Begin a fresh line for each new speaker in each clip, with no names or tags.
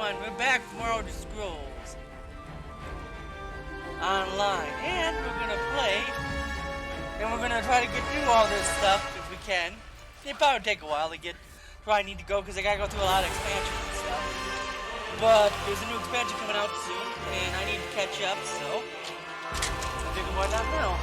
everyone, we're back from World of Scrolls Online, and we're gonna play, and we're gonna try to get through all this stuff if we can. It'll probably take a while to get where I need to go, because I gotta go through a lot of expansions and stuff. But there's a new expansion coming out soon, and I need to catch up, so I figured why not now.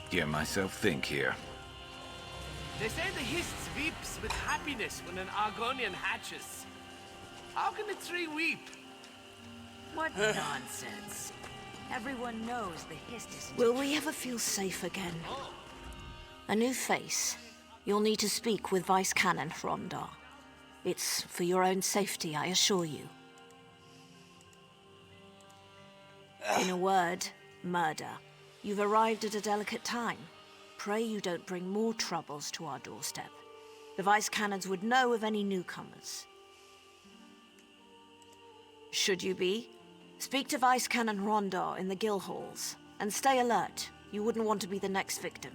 Hear myself think here.
They say the Hist weeps with happiness when an Argonian hatches. How can a tree weep?
What nonsense. Everyone knows the Hist isn't...
Will we ever feel safe again? A new face. You'll need to speak with Vice Canon Rondar. It's for your own safety, I assure you. In a word, murder. You've arrived at a delicate time. Pray you don't bring more troubles to our doorstep. The Vice Canons would know of any newcomers. Should you be, speak to Vice Canon Rondar in the guild halls, and stay alert. You wouldn't want to be the next victim.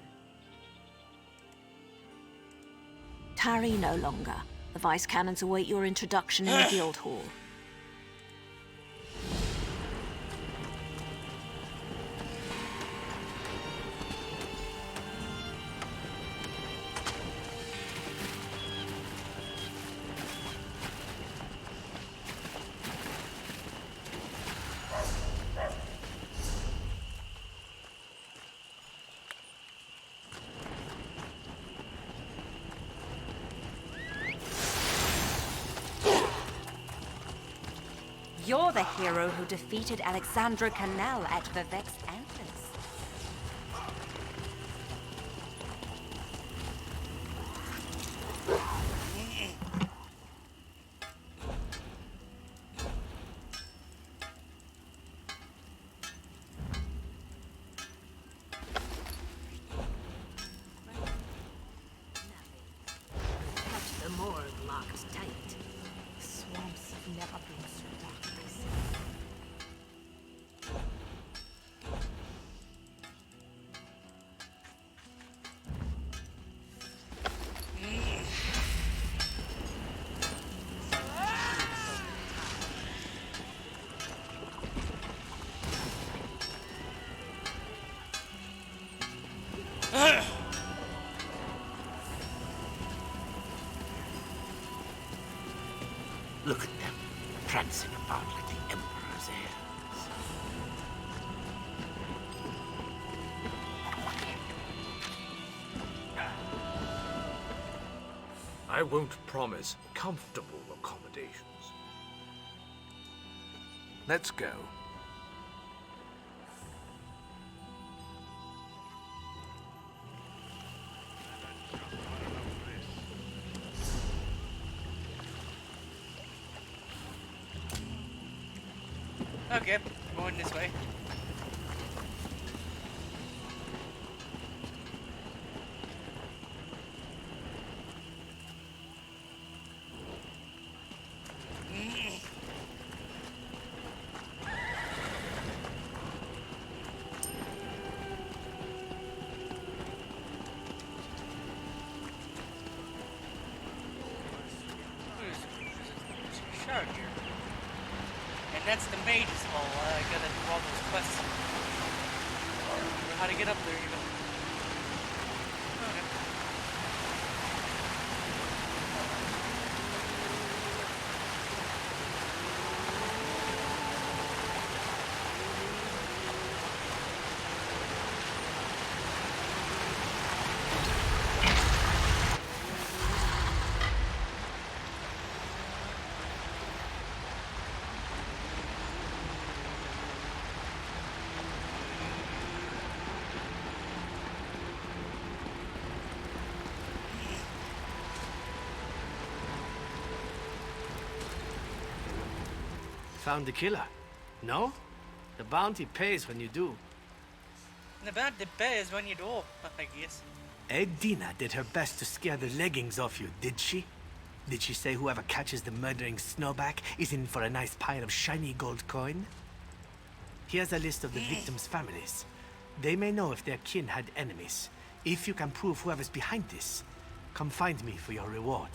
Tarry no longer. The Vice Canons await your introduction in the guild hall.
You're the hero who defeated Alexandra Canal at the Vexed entrance.
Catch the morgue locked tight. Swamps have never been so dark.
Look at them, prancing about like the Emperor's heirs.
I won't promise comfortable accommodations.
Let's go.
Okay, going this way. There's a shark here. And that's the mage's hole. I gotta do all those quests. Or remember how to get up there even. Okay.
Found the killer. No? The bounty pays when you do.
And the bad debate is when you do, I guess.
Edina did her best to scare the leggings off you, did she? Did she say whoever catches the murdering snowback is in for a nice pile of shiny gold coin? Here's a list of the victims' families. They may know if their kin had enemies. If you can prove whoever's behind this, come find me for your reward.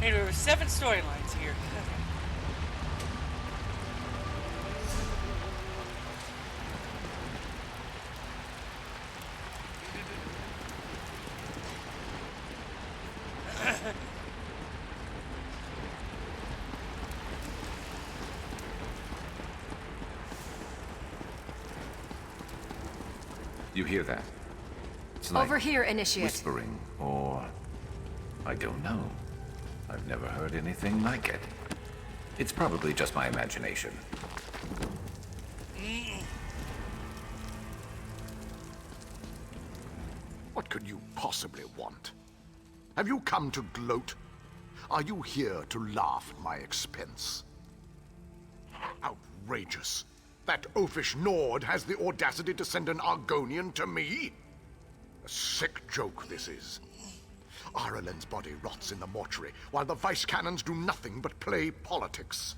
Hey, there were 7 storylines here.
You hear that? It's like
Over here, Initiate.
whispering, or I don't know. I've never heard anything like it. It's probably just my imagination.
What could you possibly want? Have you come to gloat? Are you here to laugh at my expense? Outrageous. That oafish Nord has the audacity to send an Argonian to me? A sick joke, this is. Aralen's body rots in the mortuary, while the vice cannons do nothing but play politics.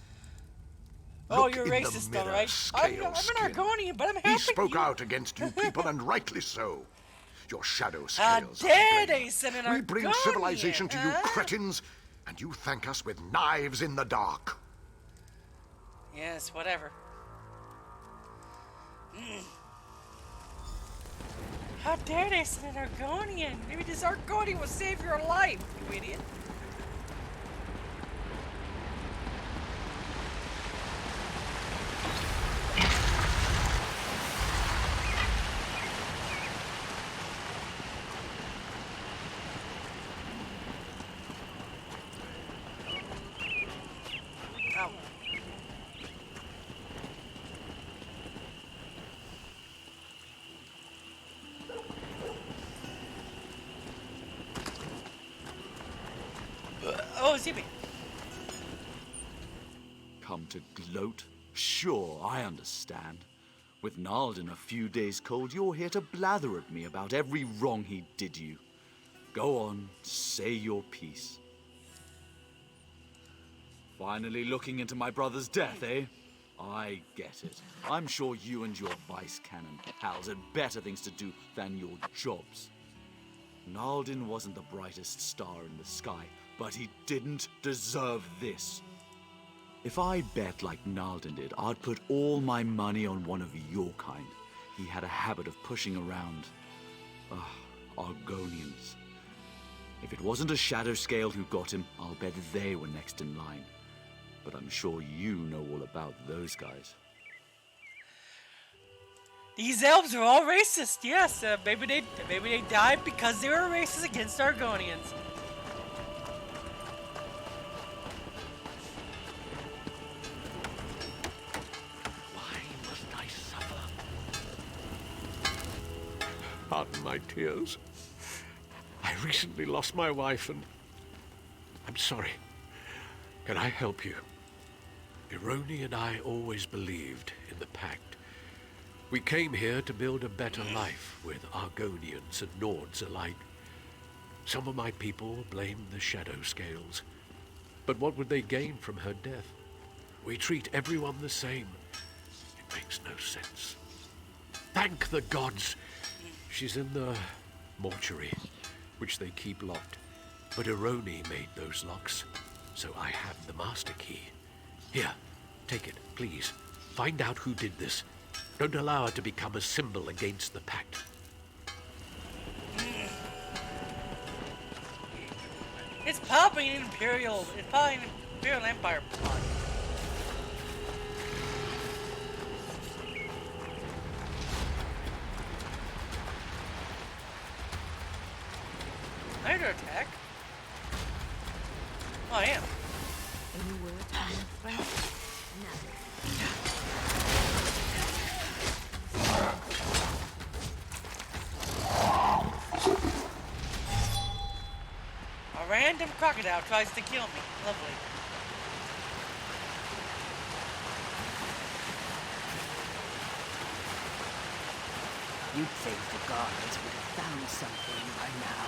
Oh,
Look
you're
in the
racist, though,
mirror,
right? I'm an
scale-skin.
Argonian, but I'm helping
He spoke
you.
out against you people, and rightly so. Your shadow
How
scales
dare
are to blame.
they send an
We bring
Argonian,
civilization to you
huh?
cretins, and you thank us with knives in the dark.
Yes, whatever. How dare they send an Argonian? Maybe this Argonian will save your life, you idiot. Ow. Oh, Zippy.
Come to gloat? Sure, I understand. With Nalden a few days cold, you're here to blather at me about every wrong he did you. Go on, say your piece. Finally looking into my brother's death, eh? I get it. I'm sure you and your vice cannon pals had better things to do than your jobs. Nalden wasn't the brightest star in the sky, but he didn't deserve this. If I bet like Nalden did, I'd put all my money on one of your kind. He had a habit of pushing around, Argonians. If it wasn't a shadow scale who got him, I'll bet they were next in line. But I'm sure you know all about those guys.
These elves are all racist. Yes, maybe they died because they were racist against Argonians.
Why must I suffer? Pardon my tears. I recently lost my wife and I'm sorry. Can I help you? Ironi and I always believed in the Pact. We came here to build a better life with Argonians and Nords alike. Some of my people blame the Shadow Scales. But what would they gain from her death? We treat everyone the same. It makes no sense. Thank the gods! She's in the mortuary, which they keep locked. But Ironi made those locks, so I have the master key. Here, take it, please. Find out who did this. Don't allow her to become a symbol against the Pact.
It's probably an Imperial Empire plot. I'm under attack. Oh, I am.
Any word from your friend? No.
A random crocodile tries to kill me. Lovely.
You'd think the guards would have found something by now.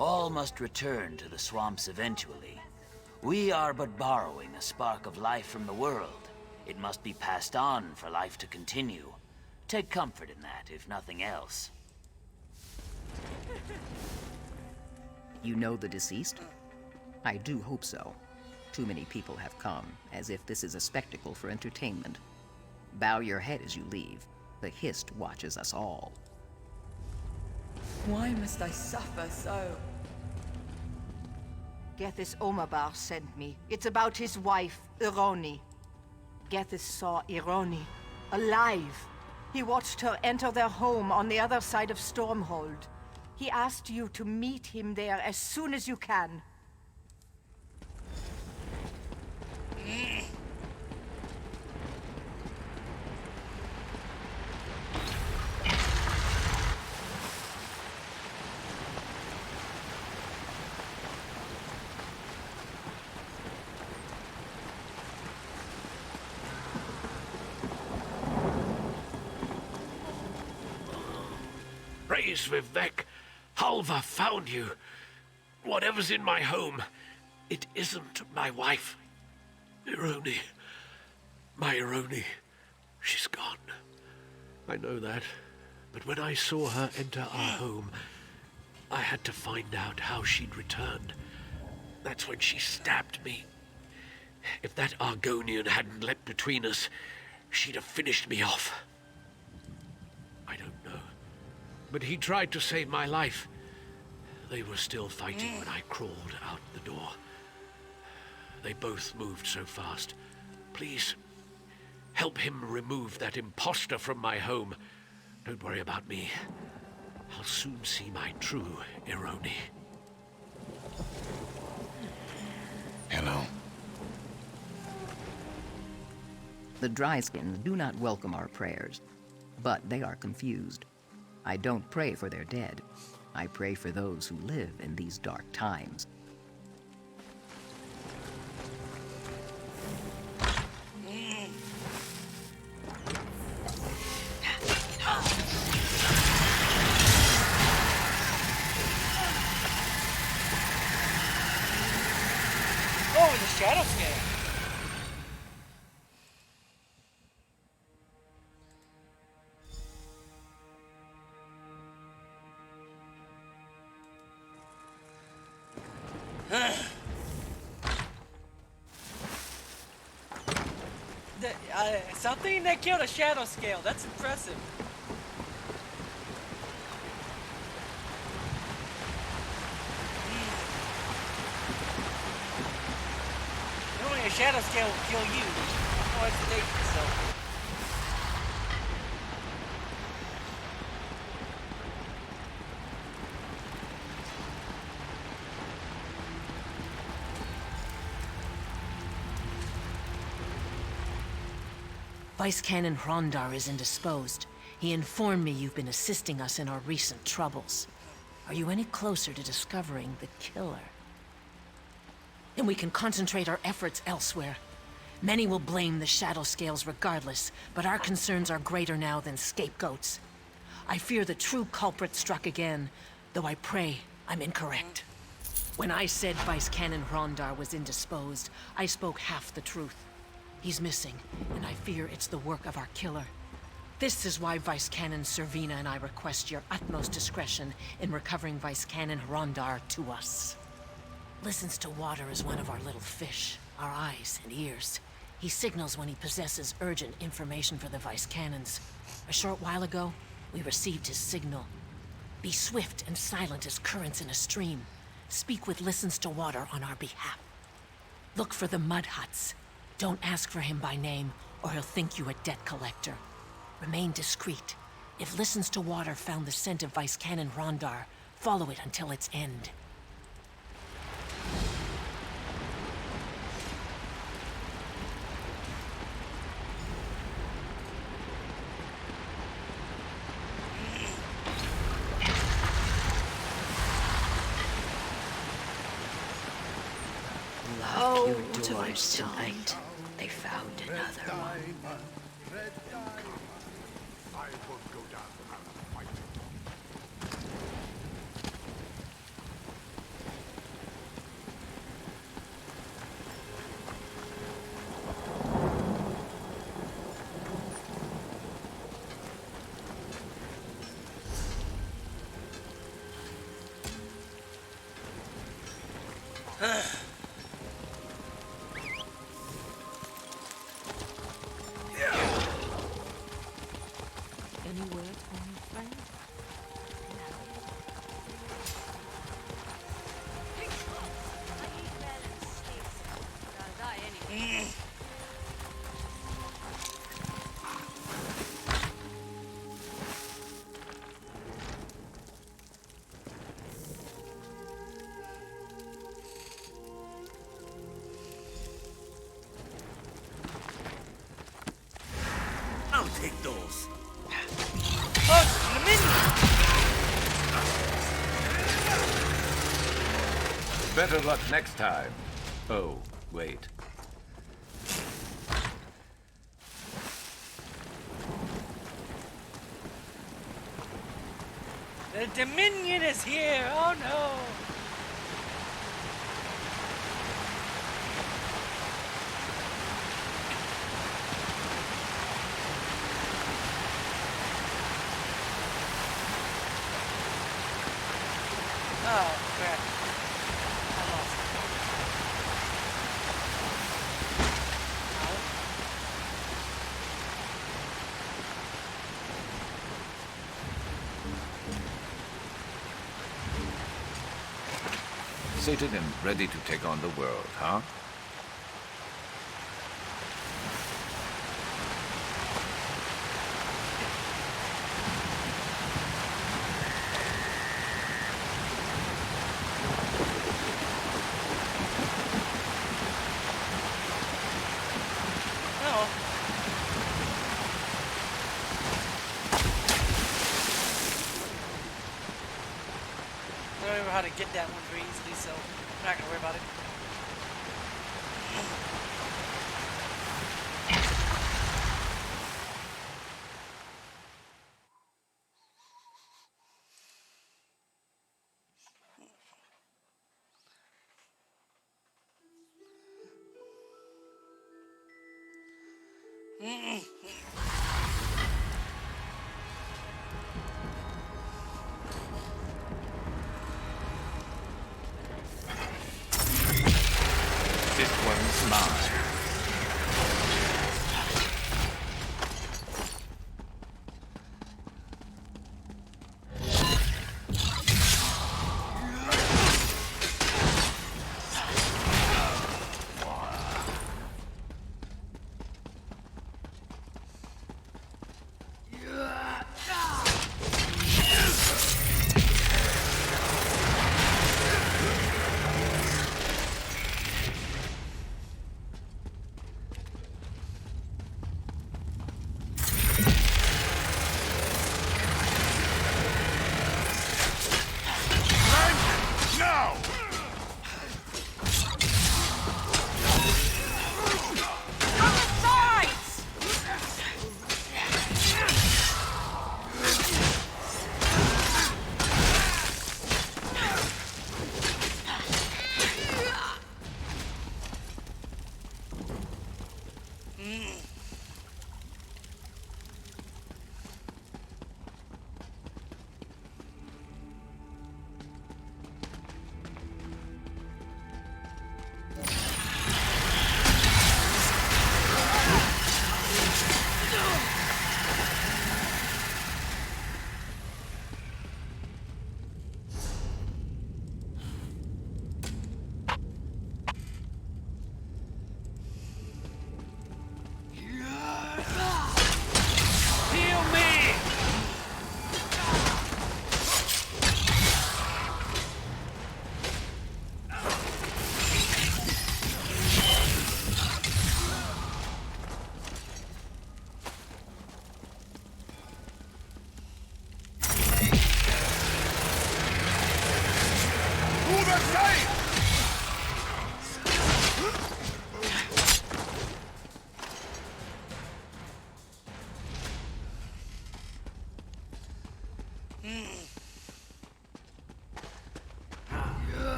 All must return to the swamps eventually. We are but borrowing a spark of life from the world. It must be passed on for life to continue. Take comfort in that, if nothing else.
You know the deceased? I do hope so. Too many people have come, as if this is a spectacle for entertainment. Bow your head as you leave. The Hist watches us all.
Why must I suffer so?
Gethys Omabar sent me. It's about his wife, Ironi. Gethys saw Ironi, alive. He watched her enter their home on the other side of Stormhold. He asked you to meet him there as soon as you can.
Praise Vivek, Halva found you. Whatever's in my home, it isn't my wife. Ironi. My Ironi. She's gone. I know that. But when I saw her enter our home, I had to find out how she'd returned. That's when she stabbed me. If that Argonian hadn't leapt between us, she'd have finished me off. I don't know. But he tried to save my life. They were still fighting when I crawled out the door. They both moved so fast. Please, help him remove that imposter from my home. Don't worry about me. I'll soon see my true Ironi.
Hello.
The Dryskins do not welcome our prayers, but they are confused. I don't pray for their dead. I pray for those who live in these dark times.
Oh, the shadow scale. Something that killed a shadow scale. That's impressive. Only a shadow scale will kill you. Oh, it's dangerous, so.
Vice Canon Hrondar is indisposed. He informed me you've been assisting us in our recent troubles. Are you any closer to discovering the killer? Then we can concentrate our efforts elsewhere. Many will blame the Shadow Scales regardless, but our concerns are greater now than scapegoats. I fear the true culprit struck again, though I pray I'm incorrect.
When I said Vice Canon Rondar was indisposed, I spoke half the truth. He's missing, and I fear it's the work of our killer. This is why Vice Canon Servina and I request your utmost discretion in recovering Vice Canon Rondar to us. Listens to water as one of our little fish, our eyes and ears. He signals when he possesses urgent information for the Vice Canons. A short while ago, we received his signal. Be swift and silent as currents in a stream. Speak with Listens to Water on our behalf. Look for the mud huts. Don't ask for him by name, or he'll think you a debt collector. Remain discreet. If Listens to Water found the scent of Vice Canon Rondar, follow it until its end.
Oh, what have I tonight? They found another one.
Any words from your friend?
I'll take those.
Better luck next time. Oh, wait.
The Dominion is here! Oh no! Oh, crap. I lost it.
Sated and ready to take on the world, huh?
I don't remember how to get that one very easily, so I'm not gonna worry about it.
This one's mine.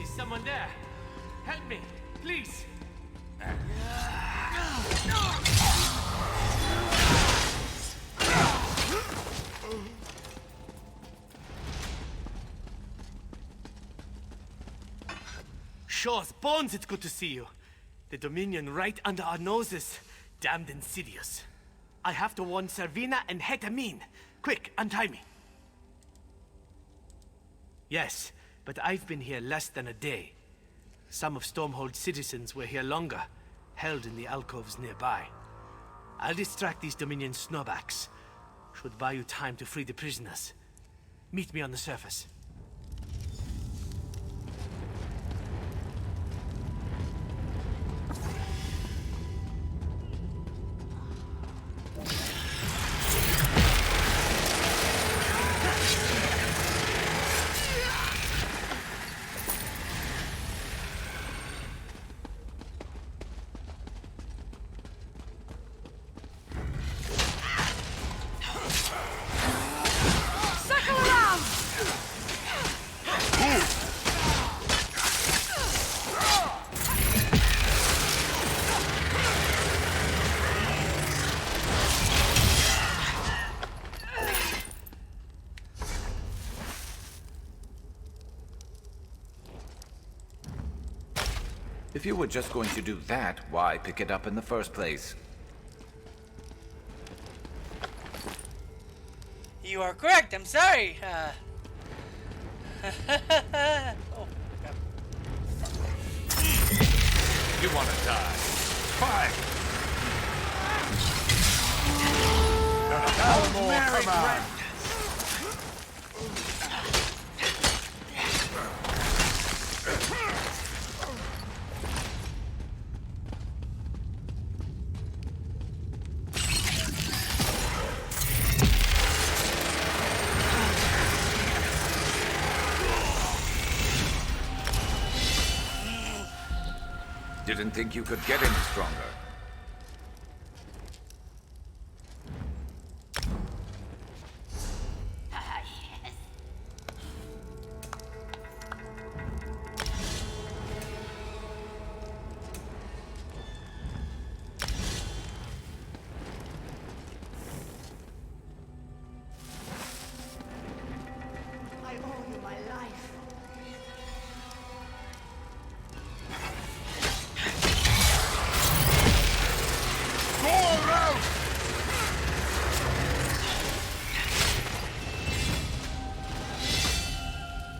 Is someone there? Help me, please. Shaw's bones, it's good to see you. The Dominion right under our noses. Damned insidious. I have to warn Servina and Hetamin. Quick, untie me. Yes, but I've been here less than a day. Some of Stormhold's citizens were here longer, held in the alcoves nearby. I'll distract these Dominion snowbacks. Should buy you time to free the prisoners. Meet me on the surface.
If you were just going to do that, why pick it up in the first place?
You are correct. I'm sorry. Oh, crap.
You want to die? Fine. No more, come on.
Didn't think you could get any stronger.
I owe you my life.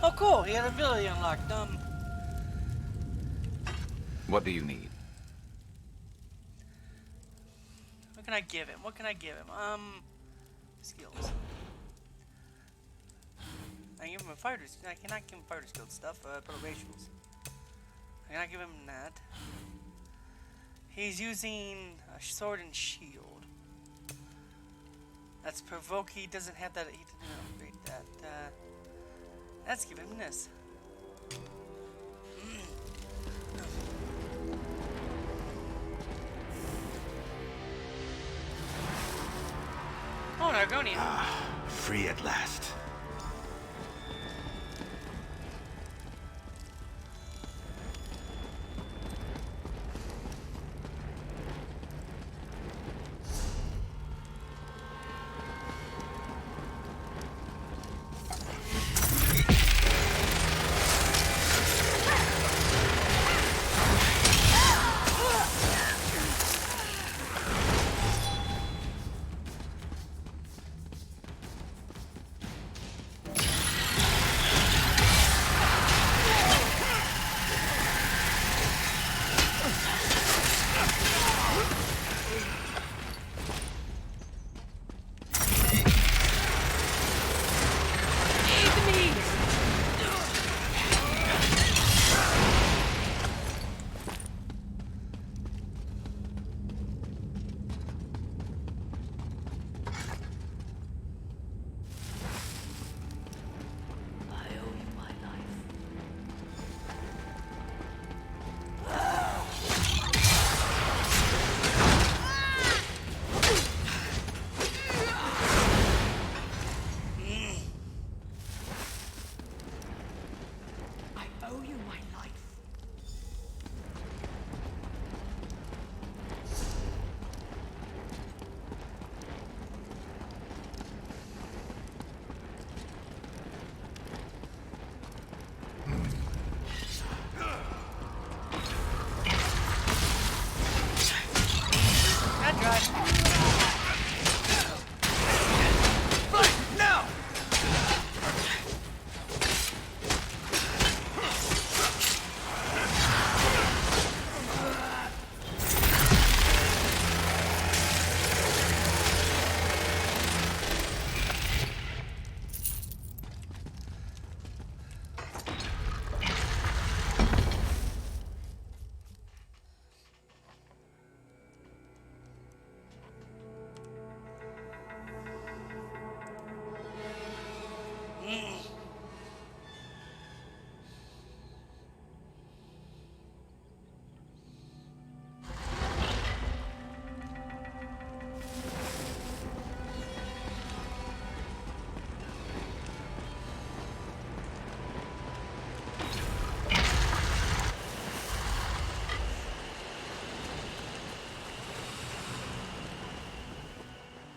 Oh, cool. He had an ability unlocked.
What do you need?
What can I give him? What can I give him? Skills. I can give him a fighter. I cannot give him fighter skill stuff. Probations. I cannot give him that. He's using a sword and shield. That's provoke. He doesn't have that. He didn't upgrade that. Let's give him this. Oh, Nargonian.
Free at last.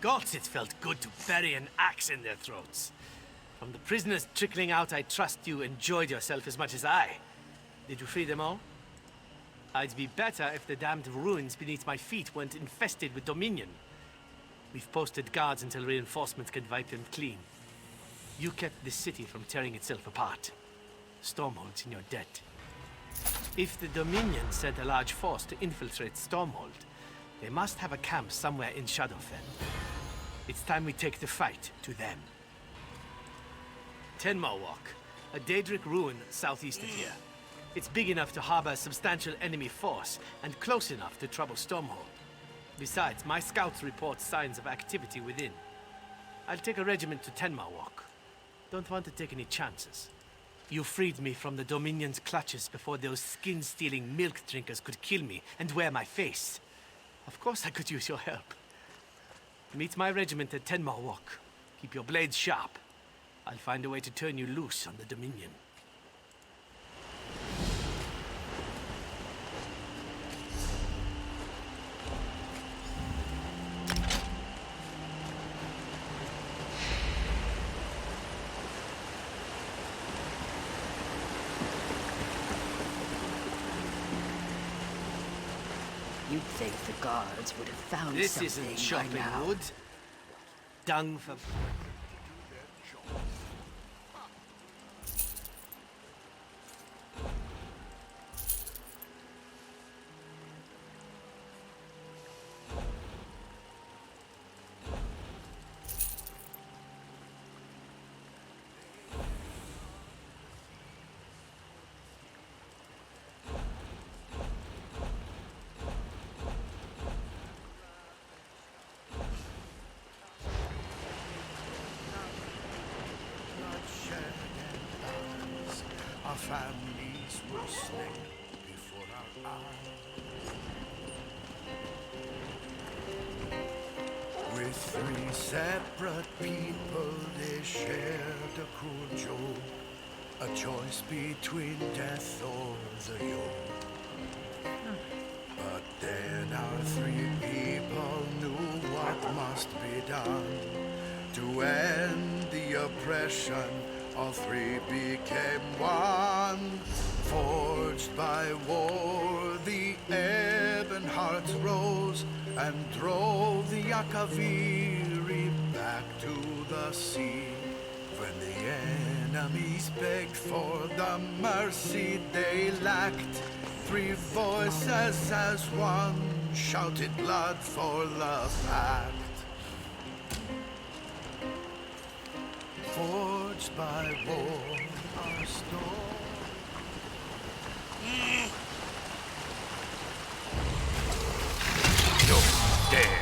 Gods, it felt good to bury an axe in their throats. From the prisoners trickling out, I trust you enjoyed yourself as much as I. Did you free them all? I'd be better if the damned ruins beneath my feet weren't infested with Dominion. We've posted guards until reinforcements can wipe them clean. You kept the city from tearing itself apart. Stormhold's in your debt. If the Dominion sent a large force to infiltrate Stormhold, they must have a camp somewhere in Shadowfen. It's time we take the fight to them. Tenmarwalk, a Daedric ruin southeast of here. It's big enough to harbor a substantial enemy force, and close enough to trouble Stormhold. Besides, my scouts report signs of activity within. I'll take a regiment to Tenmarwalk. Don't want to take any chances. You freed me from the Dominion's clutches before those skin-stealing milk drinkers could kill me and wear my face. Of course I could use your help. Meet my regiment at Tenmarwalk. Keep your blades sharp. I'll find a way to turn you loose on the Dominion.
You'd think the guards would have found
This
something
isn't
by
chopping
now.
wood. Dung for...
three separate people, they shared a cruel joke, a choice between death or the yoke. But then our three people knew what must be done to end the oppression. All three became one, forged by war. The ebon hearts rose and drove the Akaviri back to the sea. When the enemies begged for the mercy they lacked, three voices as one shouted blood for the pact. Forged by war, our storm.
You're dead.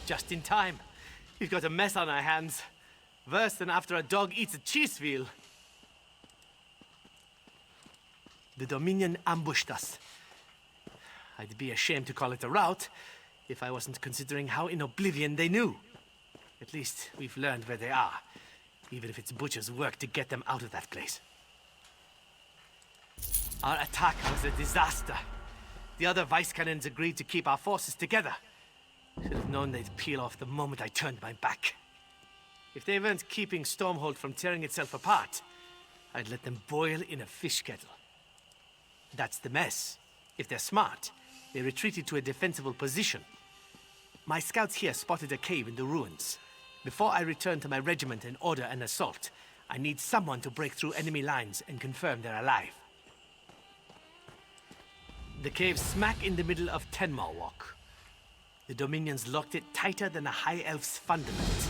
Just in time. We've got a mess on our hands. Worse than after a dog eats a cheese wheel. The Dominion ambushed us. I'd be ashamed to call it a rout if I wasn't considering how in oblivion they knew. At least we've learned where they are, even if it's butcher's work to get them out of that place. Our attack was a disaster. The other vice cannons agreed to keep our forces together. Should have known they'd peel off the moment I turned my back. If they weren't keeping Stormhold from tearing itself apart, I'd let them boil in a fish kettle. That's the mess. If they're smart, they retreated to a defensible position. My scouts here spotted a cave in the ruins. Before I return to my regiment and order an assault, I need someone to break through enemy lines and confirm they're alive. The cave's smack in the middle of Tenma Walk. The Dominions locked it tighter than a High Elf's fundament.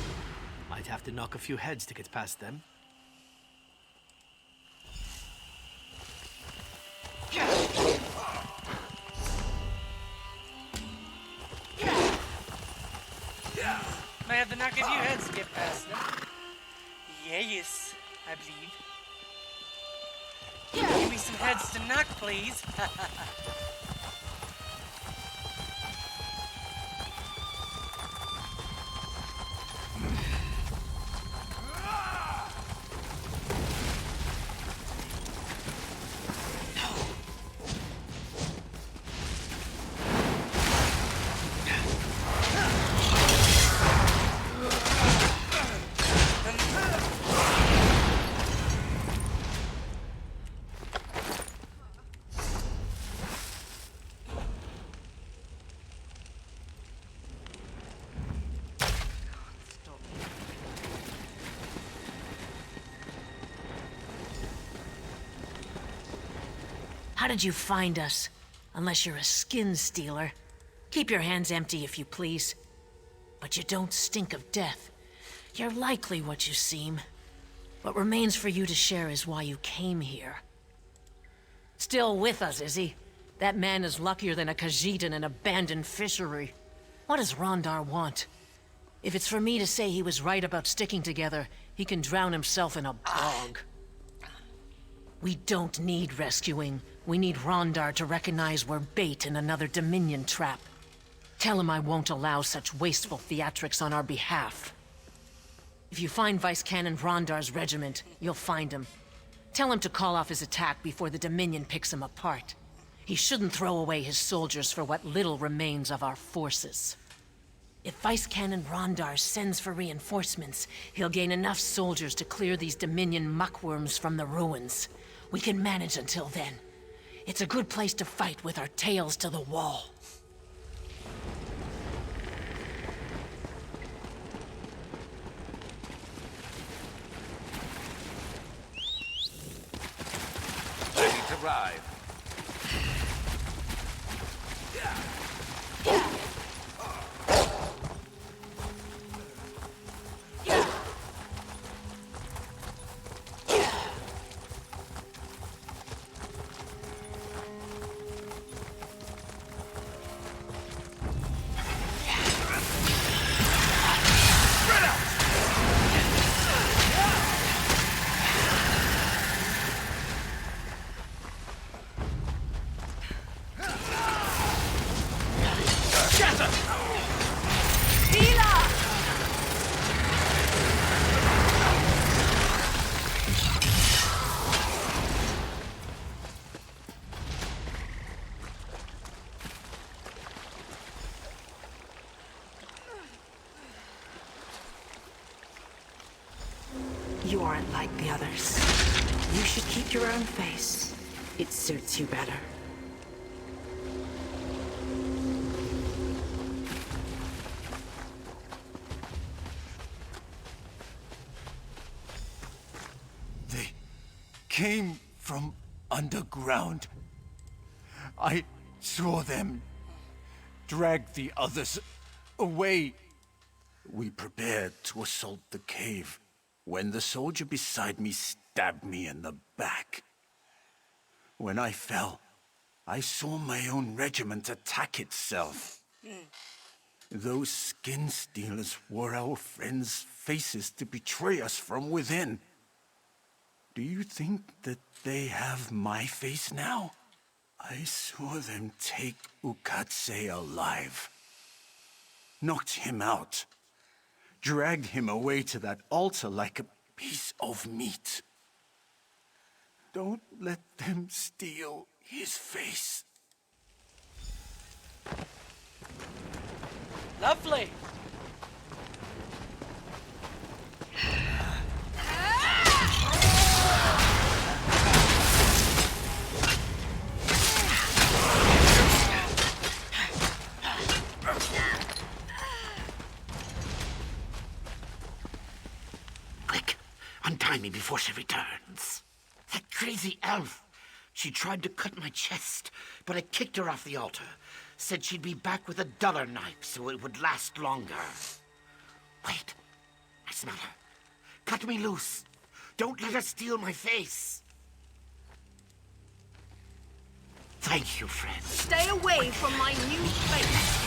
Might have to knock a few heads to get past them.
Might have to knock a few heads to get past them. Yes, I believe. Give me some heads to knock, please.
How did you find us? Unless you're a skin stealer. Keep your hands empty, if you please. But you don't stink of death. You're likely what you seem. What remains for you to share is why you came here. Still with us, is he? That man is luckier than a Khajiit in an abandoned fishery. What does Rondar want? If it's for me to say he was right about sticking together, he can drown himself in a bog. We don't need rescuing. We need Rondar to recognize we're bait in another Dominion trap. Tell him I won't allow such wasteful theatrics on our behalf. If you find Vice Canon Rondar's regiment, you'll find him. Tell him to call off his attack before the Dominion picks him apart. He shouldn't throw away his soldiers for what little remains of our forces. If Vice Canon Rondar sends for reinforcements, he'll gain enough soldiers to clear these Dominion muckworms from the ruins. We can manage until then. It's a good place to fight with our tails to the wall.
Ready to ride.
You aren't like the others. You should keep your own face. It suits you better.
They came from underground. I saw them drag the others away. We prepared to assault the cave when the soldier beside me stabbed me in the back. When I fell, I saw my own regiment attack itself. Those skin stealers wore our friends' faces to betray us from within. Do you think that they have my face now? I saw them take Ukatse alive, knocked him out, dragged him away to that altar like a piece of meat. Don't let them steal his face.
Lovely.
Quick, untie me before she returns. That crazy elf. She tried to cut my chest, but I kicked her off the altar. Said she'd be back with a duller knife so it would last longer. Wait, I smell her. Cut me loose. Don't let her steal my face. Thank you, friend.
Stay away from my new face.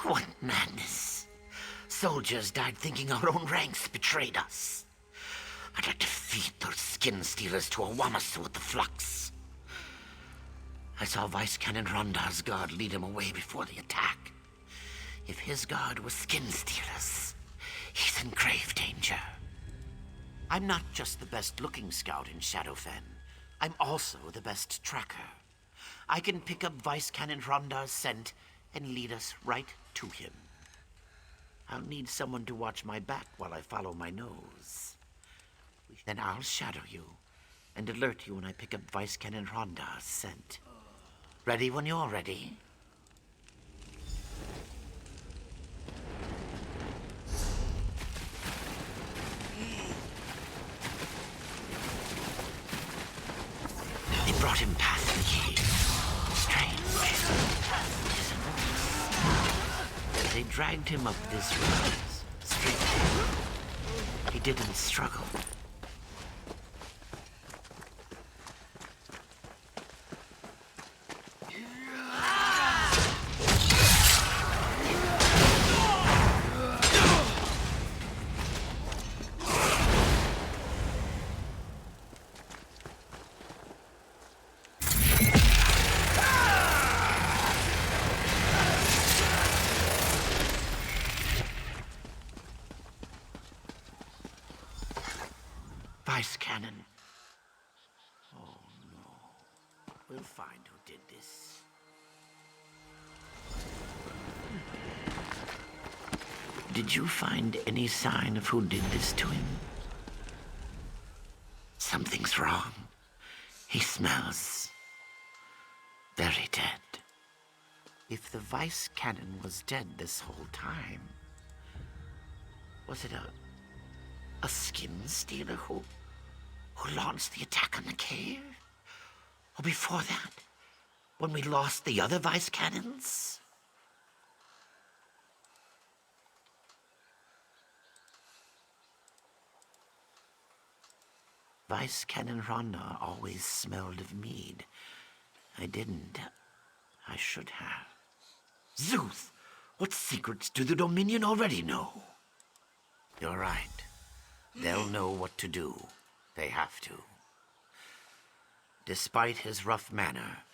What madness. Soldiers died thinking our own ranks betrayed us. I'd like to feed those skin stealers to a Wamasu with the flux. I saw Vice Canon Rondar's guard lead him away before the attack. If his guard was skin stealers, he's in grave danger. I'm not just the best-looking scout in Shadowfen. I'm also the best tracker. I can pick up Vice Canon Rondar's scent and lead us right to him. I'll need someone to watch my back while I follow my nose. Then I'll shadow you and alert you when I pick up Vice Canon Rondar's scent. Ready when you're ready?
They brought him past the cave. Strange. They dragged him up this road. Straight down. He didn't struggle. Vice Cannon. Oh no. We'll find who did this. Did you find any sign of who did this to him? Something's wrong. He smells very dead. If the Vice Cannon was dead this whole time, was it a skin stealer who launched the attack on the cave? Or before that, when we lost the other Vice Cannons? Vice Cannon Rondar always smelled of mead. I didn't. I should have. Zeus! What secrets do the Dominion already know? You're right. They'll know what to do. They have to. Despite his rough manner,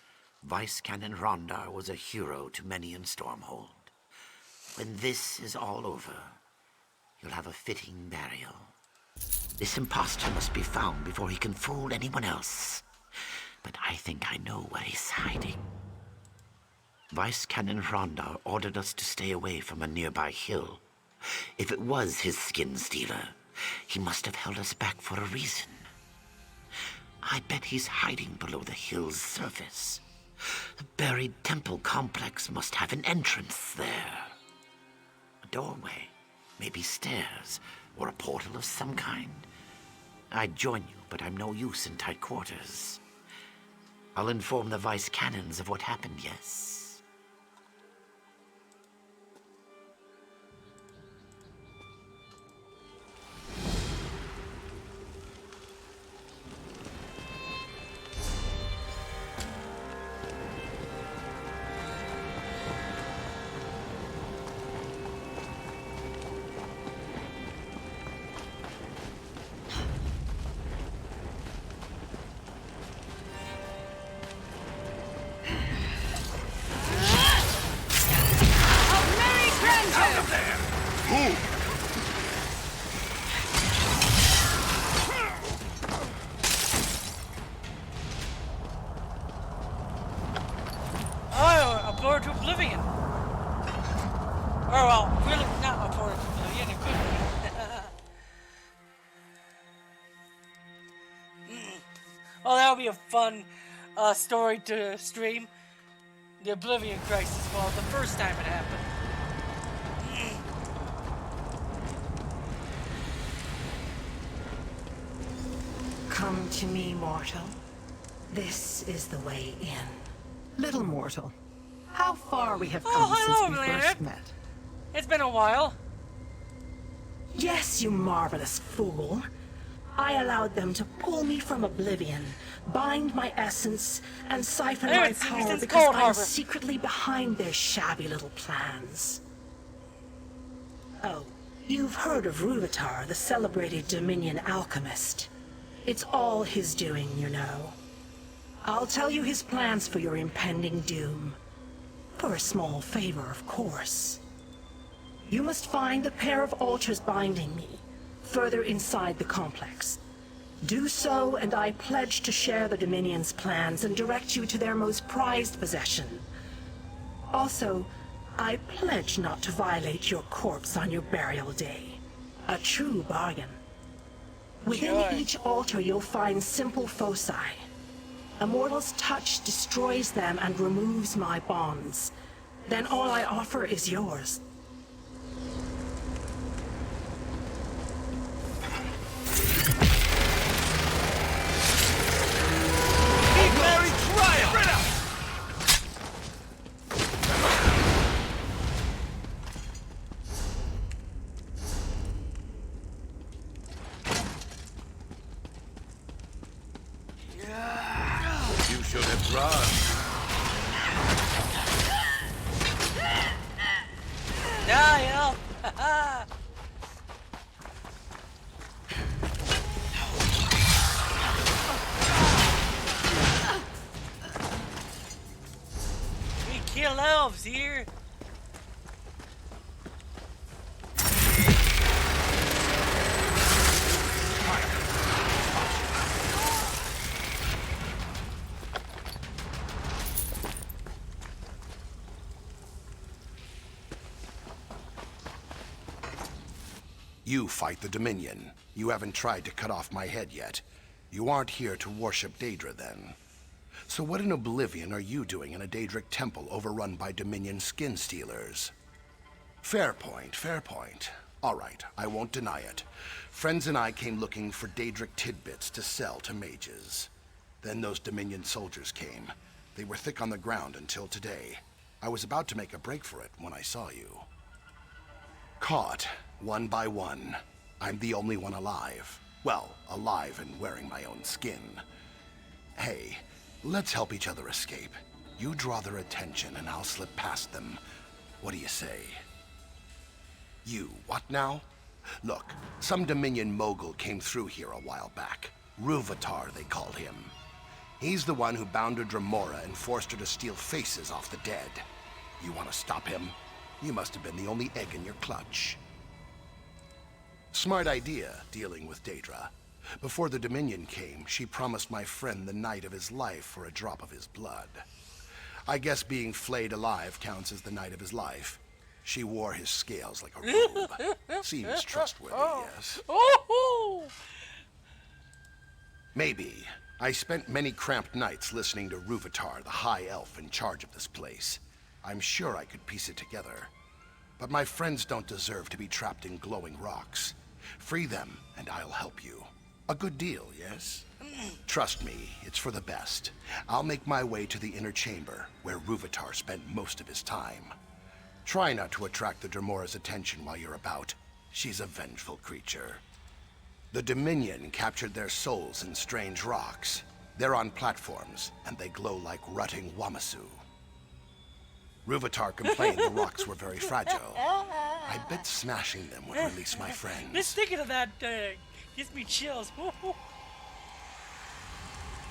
Vice Cannon Rondar was a hero to many in Stormhold. When this is all over, you'll have a fitting burial. This impostor must be found before he can fool anyone else. But I think I know where he's hiding. Vice Cannon Rondar ordered us to stay away from a nearby hill. If it was his skin stealer, he must have held us back for a reason. I bet he's hiding below the hill's surface. The buried temple complex must have an entrance there. A doorway, maybe stairs, or a portal of some kind. I'd join you, but I'm no use in tight quarters. I'll inform the Vice Cannons of what happened, yes.
Upload to Oblivion. Or well, really not upload to Oblivion, it could be. Well, that would be a fun story to stream. The Oblivion Crisis, well, the first time it happened.
Come to me, mortal. This is the way in. Little mortal, how far we have come since we first met.
It's been a while.
Yes, you marvelous fool. I allowed them to pull me from oblivion, bind my essence, and siphon my power because I'm secretly behind their shabby little plans. Oh, you've heard of Ruvatar, the celebrated Dominion alchemist. It's all his doing, you know. I'll tell you his plans for your impending doom. For a small favor, of course. You must find the pair of altars binding me, further inside the complex. Do so, and I pledge to share the Dominion's plans and direct you to their most prized possession. Also, I pledge not to violate your corpse on your burial day. A true bargain. Within each altar you'll find simple foci. A mortal's touch destroys them and removes my bonds. Then all I offer is yours.
Be
should have run.
Die, elf! We kill elves here.
You fight the Dominion. You haven't tried to cut off my head yet. You aren't here to worship Daedra, then. So what in Oblivion are you doing in a Daedric temple overrun by Dominion skin stealers? Fair point, fair point. All right, I won't deny it. Friends and I came looking for Daedric tidbits to sell to mages. Then those Dominion soldiers came. They were thick on the ground until today. I was about to make a break for it when I saw you. Caught, one by one. I'm the only one alive. Well, alive and wearing my own skin. Hey, let's help each other escape. You draw their attention and I'll slip past them. What do you say? You, what now? Look, some Dominion mogul came through here a while back. Ruvatar, they called him. He's the one who bound her Dremora and forced her to steal faces off the dead. You want to stop him? You must have been the only egg in your clutch. Smart idea, dealing with Daedra. Before the Dominion came, she promised my friend the night of his life for a drop of his blood. I guess being flayed alive counts as the night of his life. She wore his scales like a robe. Seems trustworthy, yes. Maybe. I spent many cramped nights listening to Ruvatar, the High Elf in charge of this place. I'm sure I could piece it together. But my friends don't deserve to be trapped in glowing rocks. Free them, and I'll help you. A good deal, yes? Trust me, it's for the best. I'll make my way to the inner chamber, where Ruvatar spent most of his time. Try not to attract the Dremora's attention while you're about. She's a vengeful creature. The Dominion captured their souls in strange rocks. They're on platforms, and they glow like rutting Wamasu. Ruvatar complained the rocks were very fragile. I bet smashing them would release my friends.
Just thinking of that gives me chills.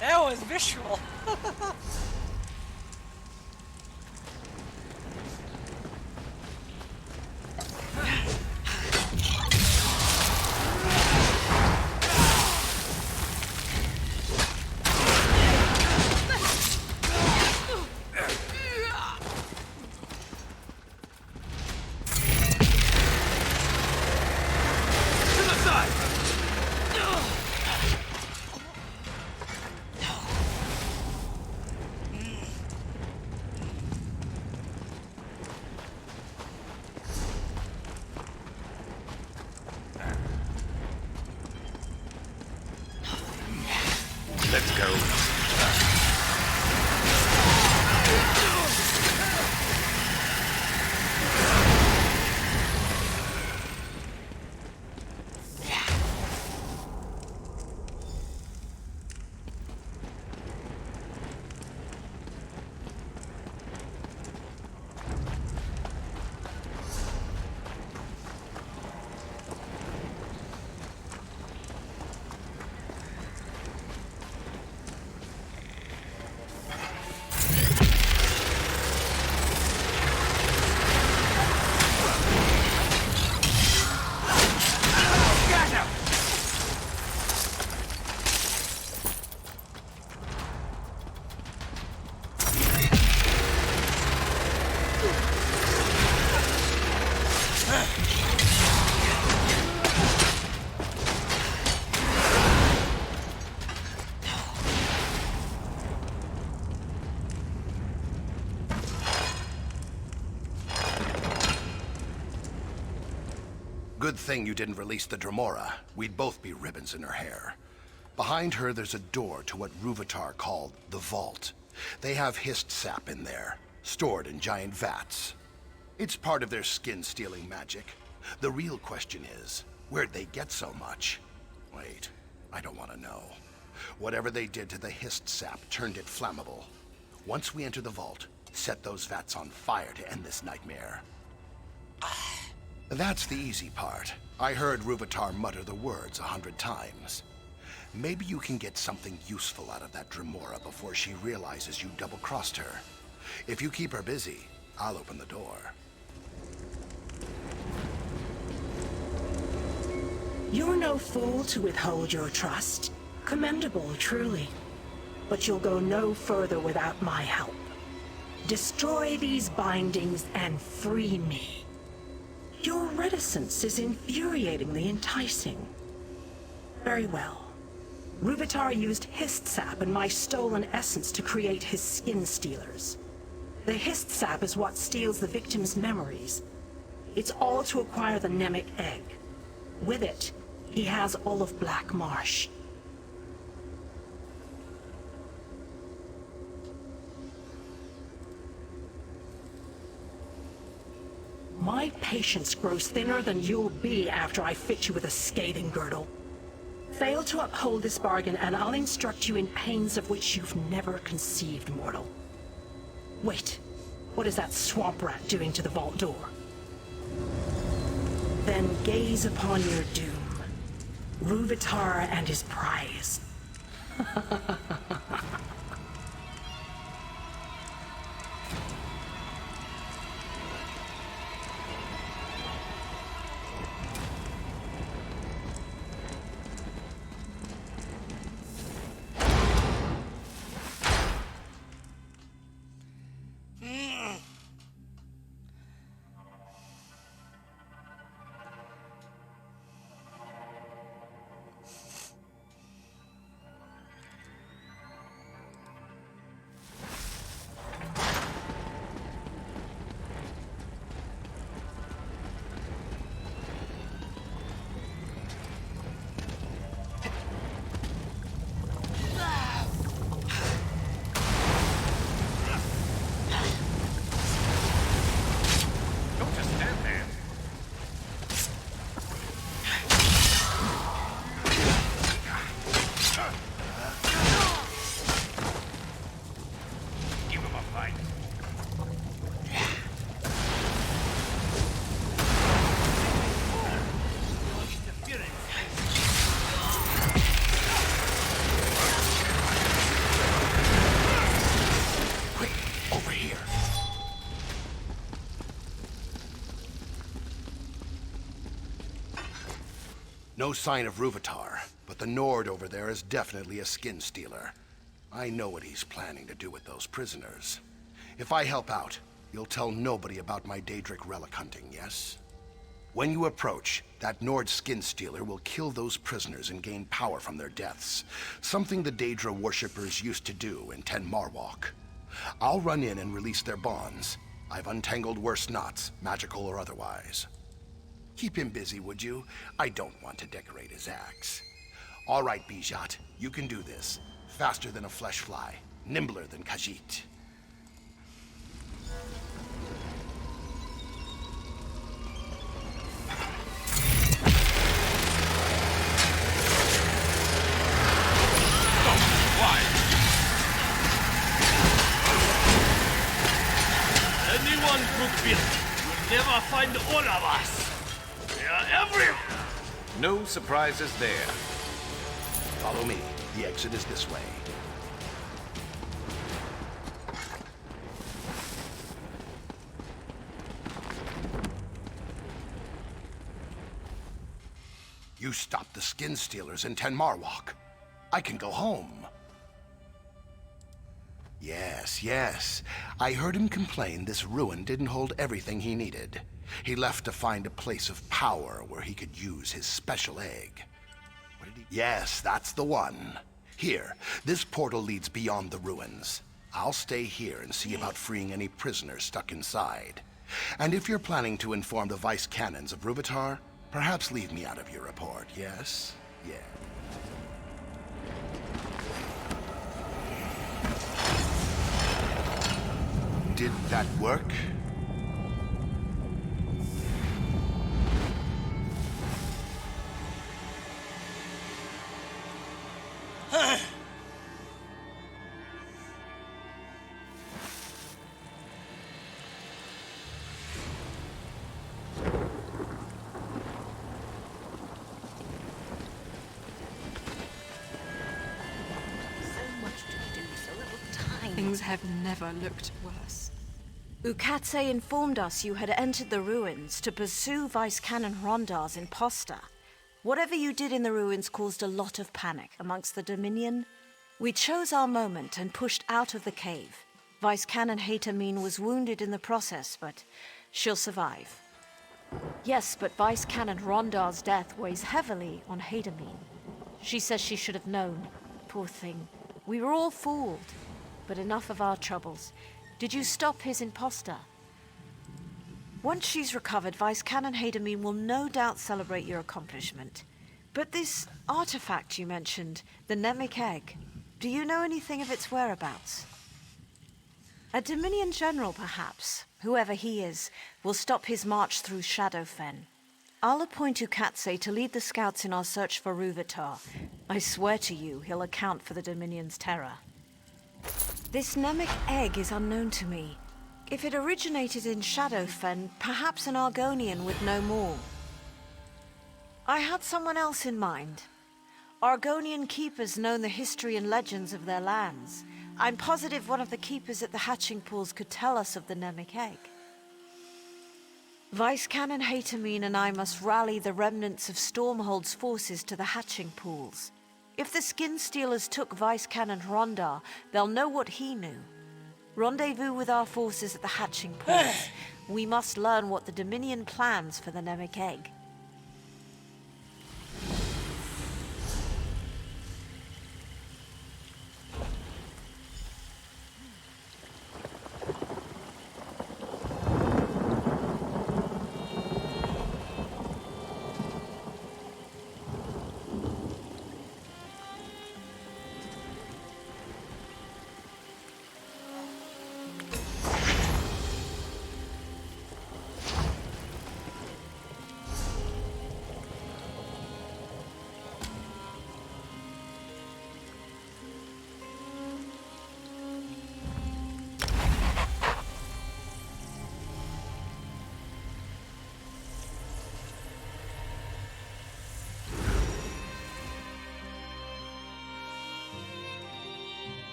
That was visceral.
Let's go.
Good thing you didn't release the Dremora. We'd both be ribbons in her hair. Behind her, there's a door to what Ruvatar called the Vault. They have hissed sap in there, stored in giant vats. It's part of their skin-stealing magic. The real question is, where'd they get so much? Wait, I don't want to know. Whatever they did to the hist sap turned it flammable. Once we enter the vault, set those vats on fire to end this nightmare. That's the easy part. I heard Ruvatar mutter the words 100 times. Maybe you can get something useful out of that Dremora before she realizes you double-crossed her. If you keep her busy, I'll open the door.
You're no fool to withhold your trust. Commendable, truly. But you'll go no further without my help. Destroy these bindings and free me. Your reticence is infuriatingly enticing. Very well. Ruvatar used hist sap and my stolen essence to create his skin stealers. The hist sap is what steals the victim's memories. It's all to acquire the Nemic egg. With it, he has all of Black Marsh. My patience grows thinner than you'll be after I fit you with a scathing girdle. Fail to uphold this bargain and I'll instruct you in pains of which you've never conceived, mortal. Wait, what is that swamp rat doing to the vault door? Then gaze upon your doom. Ruvatar and his prize.
No sign of Ruvatar, but the Nord over there is definitely a skin stealer. I know what he's planning to do with those prisoners. If I help out, you'll tell nobody about my Daedric relic hunting, yes? When you approach, that Nord skin stealer will kill those prisoners and gain power from their deaths, something the Daedra worshippers used to do in Ten Marwalk. I'll run in and release their bonds. I've untangled worse knots, magical or otherwise. Keep him busy, would you? I don't want to decorate his axe. All right, Bijat, you can do this. Faster than a flesh fly, nimbler than Khajiit.
Anyone could build. You'll never find all of us. They are everywhere.
No surprises there.
Follow me. The exit is this way. You stopped the skin stealers in Ten Marwalk. I can go home. Yes. I heard him complain this ruin didn't hold everything he needed. He left to find a place of power where he could use his special egg. What did he... Yes, that's the one. Here, this portal leads beyond the ruins. I'll stay here and see about freeing any prisoners stuck inside. And if you're planning to inform the vice canons of Ruvatar, perhaps leave me out of your report, yes? Yeah. Did that work?
Huh.
Things have never looked worse.
Ukatse informed us you had entered the ruins to pursue Vice Canon Rondar's imposter. Whatever you did in the ruins caused a lot of panic amongst the Dominion. We chose our moment and pushed out of the cave. Vice Canon Hatamine was wounded in the process, but she'll survive. Yes, but Vice Canon Rondar's death weighs heavily on Hatamine. She says she should have known. Poor thing. We were all fooled. But enough of our troubles. Did you stop his imposter? Once she's recovered, Vice Canon Hatamine will no doubt celebrate your accomplishment. But this artifact you mentioned, the Nemic Egg, do you know anything of its whereabouts? A Dominion general, perhaps, whoever he is, will stop his march through Shadowfen. I'll appoint Ukatse to lead the scouts in our search for Ruvatar. I swear to you, he'll account for the Dominion's terror. This Nemic Egg is unknown to me. If it originated in Shadowfen, perhaps an Argonian would know more. I had someone else in mind. Argonian keepers know the history and legends of their lands. I'm positive one of the keepers at the hatching pools could tell us of the Nemic Egg. Vice Canon Hatamine and I must rally the remnants of Stormhold's forces to the hatching pools. If the Skin Stealers took Vice Canon Rondar, they'll know what he knew. Rendezvous with our forces at the hatching pools. We must learn what the Dominion plans for the Nemic Egg.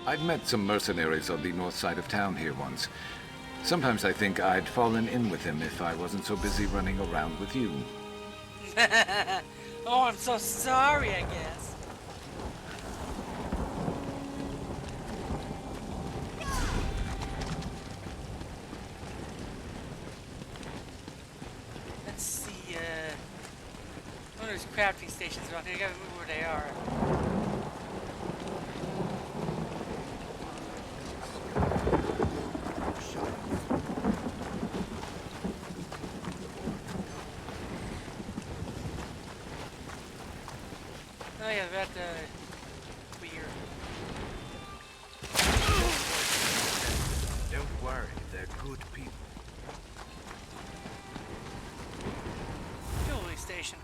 I'd met some mercenaries on the north side of town here once. Sometimes I think I'd fallen in with them if I wasn't so busy running around with you.
Oh, I'm so sorry, I guess. Let's see, oh, there's crafting stations around here. I gotta move where they are. Oh yeah, that weird.
Don't worry, they're good people.
Jewelry station.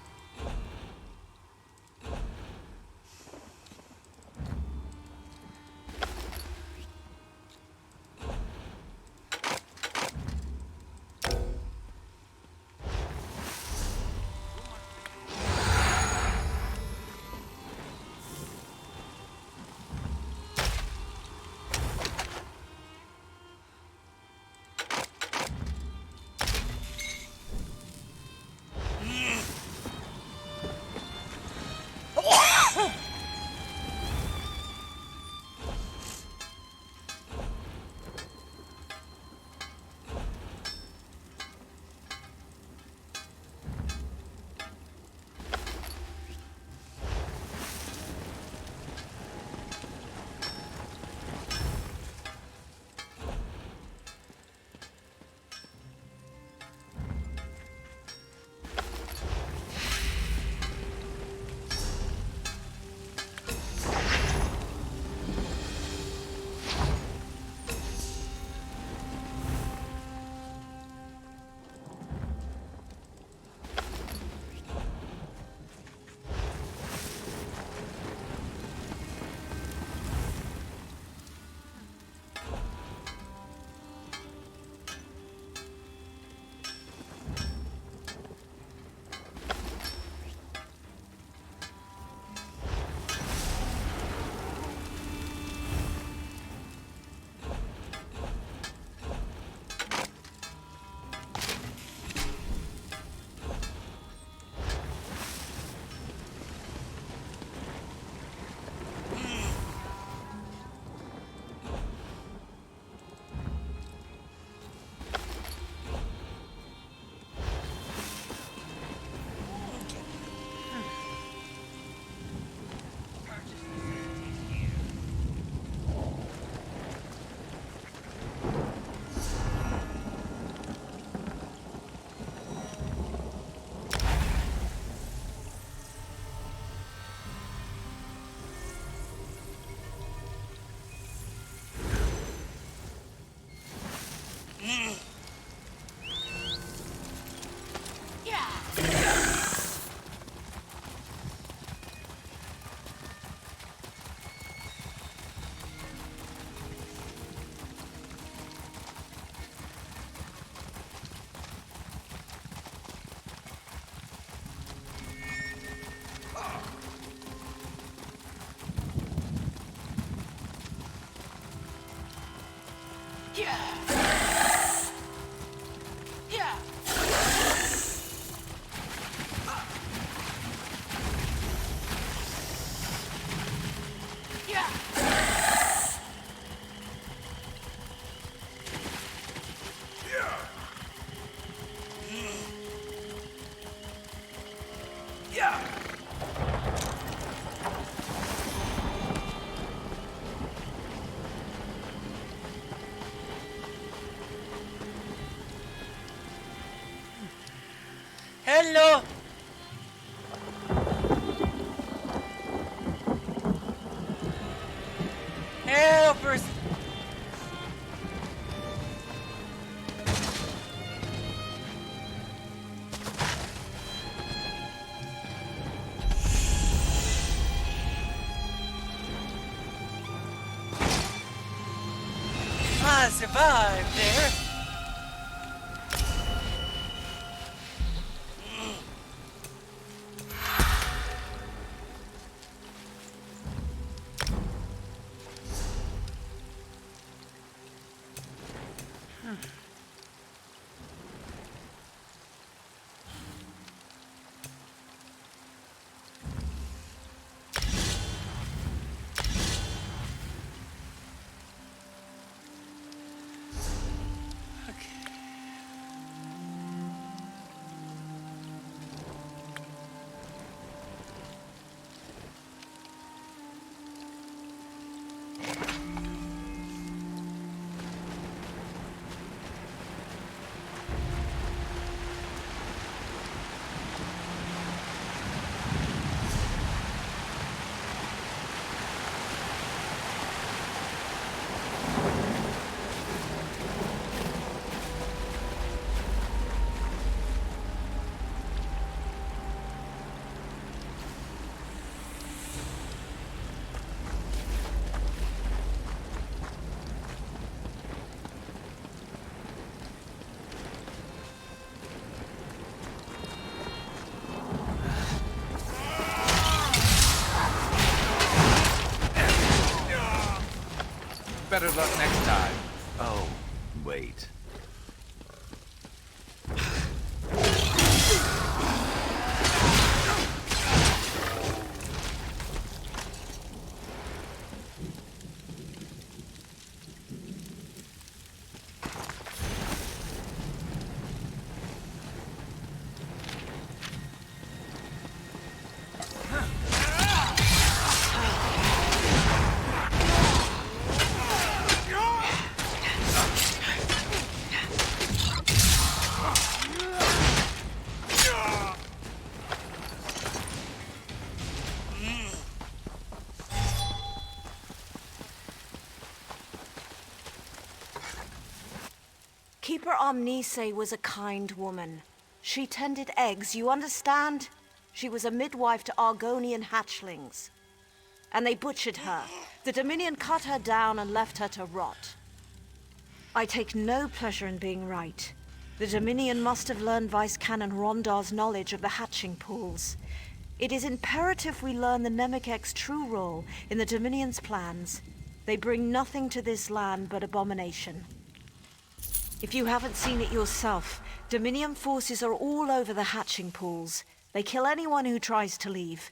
Hello. Hello, person. I survived there.
Better luck next time. Oh, wait.
Keeper Omnise was a kind woman. She tended eggs, you understand? She was a midwife to Argonian hatchlings. And they butchered her. The Dominion cut her down and left her to rot. I take no pleasure in being right. The Dominion must have learned Vice Canon Rondar's knowledge of the hatching pools. It is imperative we learn the Nemekek's true role in the Dominion's plans. They bring nothing to this land but abomination. If you haven't seen it yourself, Dominion forces are all over the hatching pools. They kill anyone who tries to leave.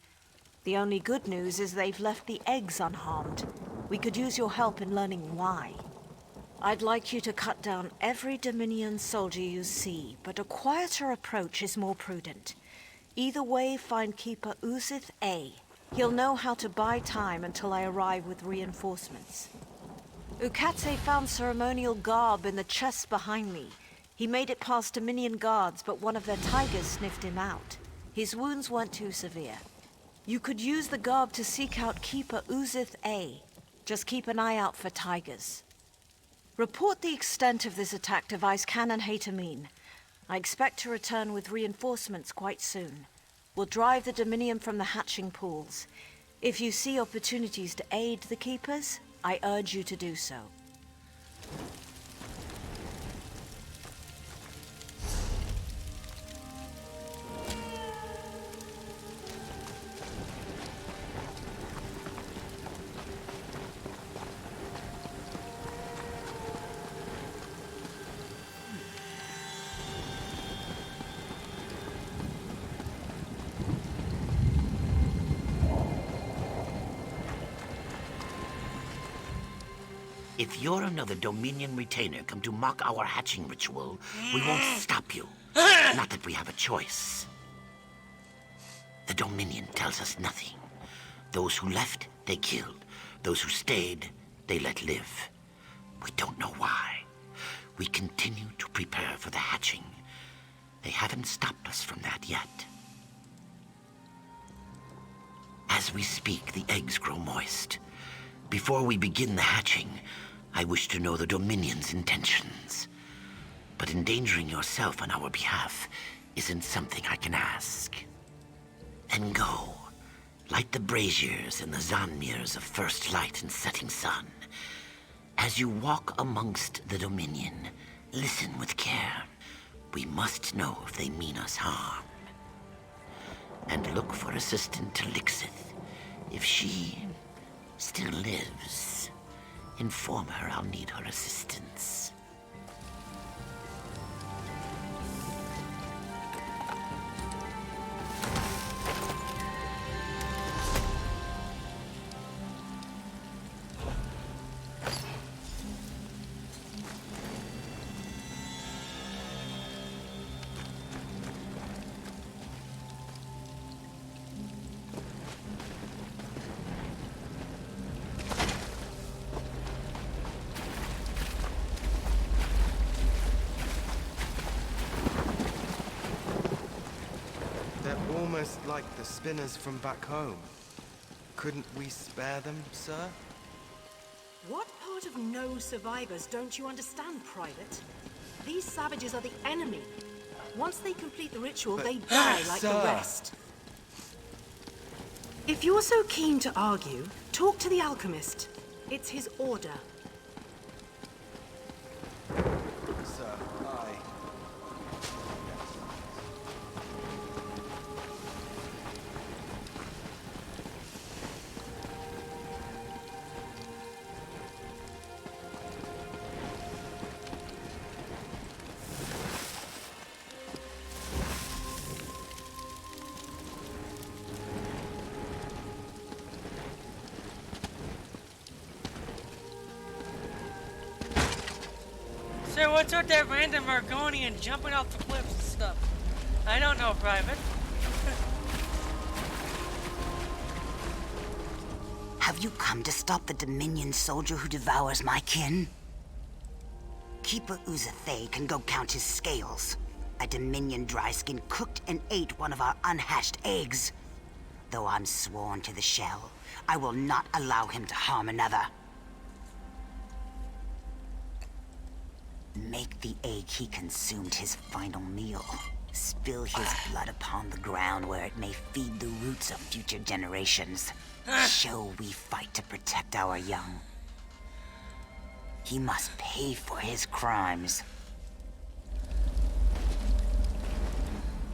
The only good news is they've left the eggs unharmed. We could use your help in learning why. I'd like you to cut down every Dominion soldier you see, but a quieter approach is more prudent. Either way, find Keeper Uzith A. He'll know how to buy time until I arrive with reinforcements. Ukatse found ceremonial garb in the chest behind me. He made it past Dominion guards, but one of their tigers sniffed him out. His wounds weren't too severe. You could use the garb to seek out Keeper Uzith A. Just keep an eye out for tigers. Report the extent of this attack to Vice Canon Hatamine. I expect to return with reinforcements quite soon. We'll drive the Dominion from the hatching pools. If you see opportunities to aid the Keepers, I urge you to do so.
If you're another Dominion retainer come to mock our hatching ritual, we won't stop you. Not that we have a choice. The Dominion tells us nothing. Those who left, they killed. Those who stayed, they let live. We don't know why. We continue to prepare for the hatching. They haven't stopped us from that yet. As we speak, the eggs grow moist. Before we begin the hatching, I wish to know the Dominion's intentions. But endangering yourself on our behalf isn't something I can ask. Then go. Light the braziers and the Zanmirs of first light and setting sun. As you walk amongst the Dominion, listen with care. We must know if they mean us harm. And look for Assistant Talixith. If she still lives, inform her I'll need her assistance.
Almost like the spinners from back home. Couldn't we spare them, sir?
What part of no survivors don't you understand, Private? These savages are the enemy. Once they complete the ritual, they die like the rest. If you're so keen to argue, talk to the alchemist. It's his order.
Sir,
So what's with that random Argonian jumping off the cliffs and stuff? I don't know, Private.
Have you come to stop the Dominion soldier who devours my kin? Keeper Uzathay can go count his scales. A Dominion dryskin cooked and ate one of our unhatched eggs. Though I'm sworn to the shell, I will not allow him to harm another. Make the egg he consumed his final meal. Spill his blood upon the ground where it may feed the roots of future generations. Show we fight to protect our young. He must pay for his crimes.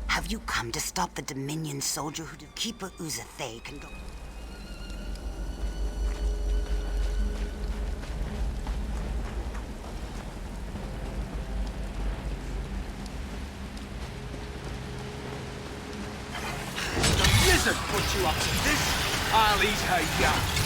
Have you come to stop the Dominion soldier who Keeper Uzathay can go...
Lizard put you up to this? I'll eat her young.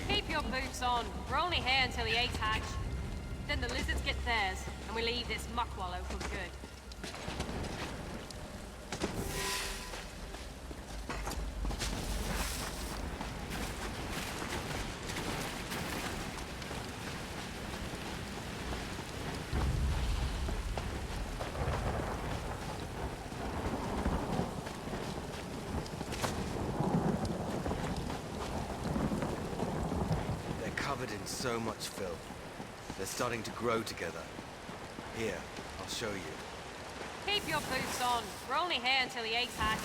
Keep your boots on. We're only here until the eggs hatch. Then the lizards get theirs, and we leave this muck wallow for good.
Covered in so much filth. They're starting to grow together. Here, I'll show you.
Keep your boots on. We're only here until the eggs hatch.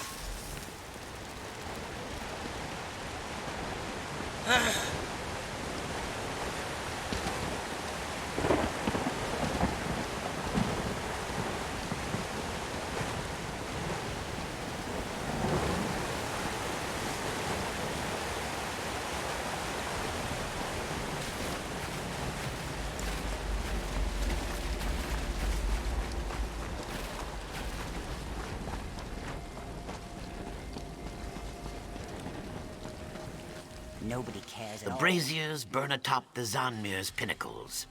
Nobody cares at
The
all.
braziers burn atop the Zanmir's pinnacles.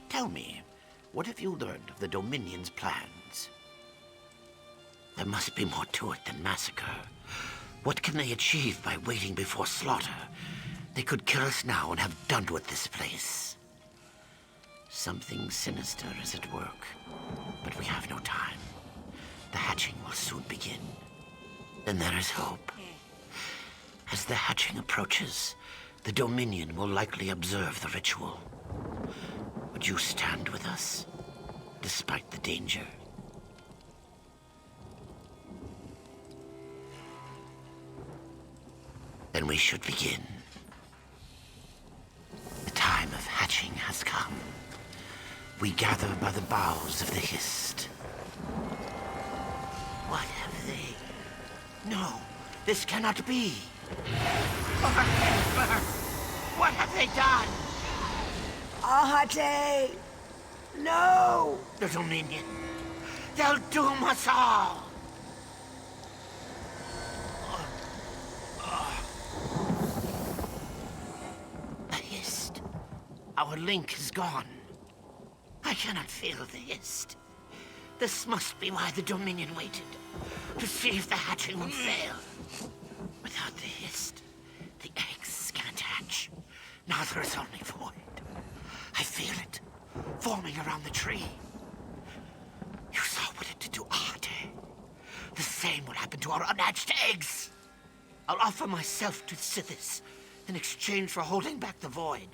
Tell me, what have you learned of the Dominion's plans? There must be more to it than massacre. What can they achieve by waiting before slaughter? They could kill us now and have done with this place. Something sinister is at work, but we have no time. The hatching will soon begin. Then there is hope. As the hatching approaches, the Dominion will likely observe the ritual. Would you stand with us, despite the danger? Then we should begin. The time of hatching has come. We gather by the boughs of the Hist. What have they? No, this cannot be. Overhead, what have they done?
Ahate! No!
The Dominion. They'll doom us all. The Hist. Our link is gone. I cannot feel the Hist. This must be why the Dominion waited. To see if the hatching would fail. Without the Hist, the eggs can't hatch. Now there is only void. I feel it, forming around the tree. You saw what it did to Ahate. The same will happen to our unhatched eggs. I'll offer myself to Sithis in exchange for holding back the void.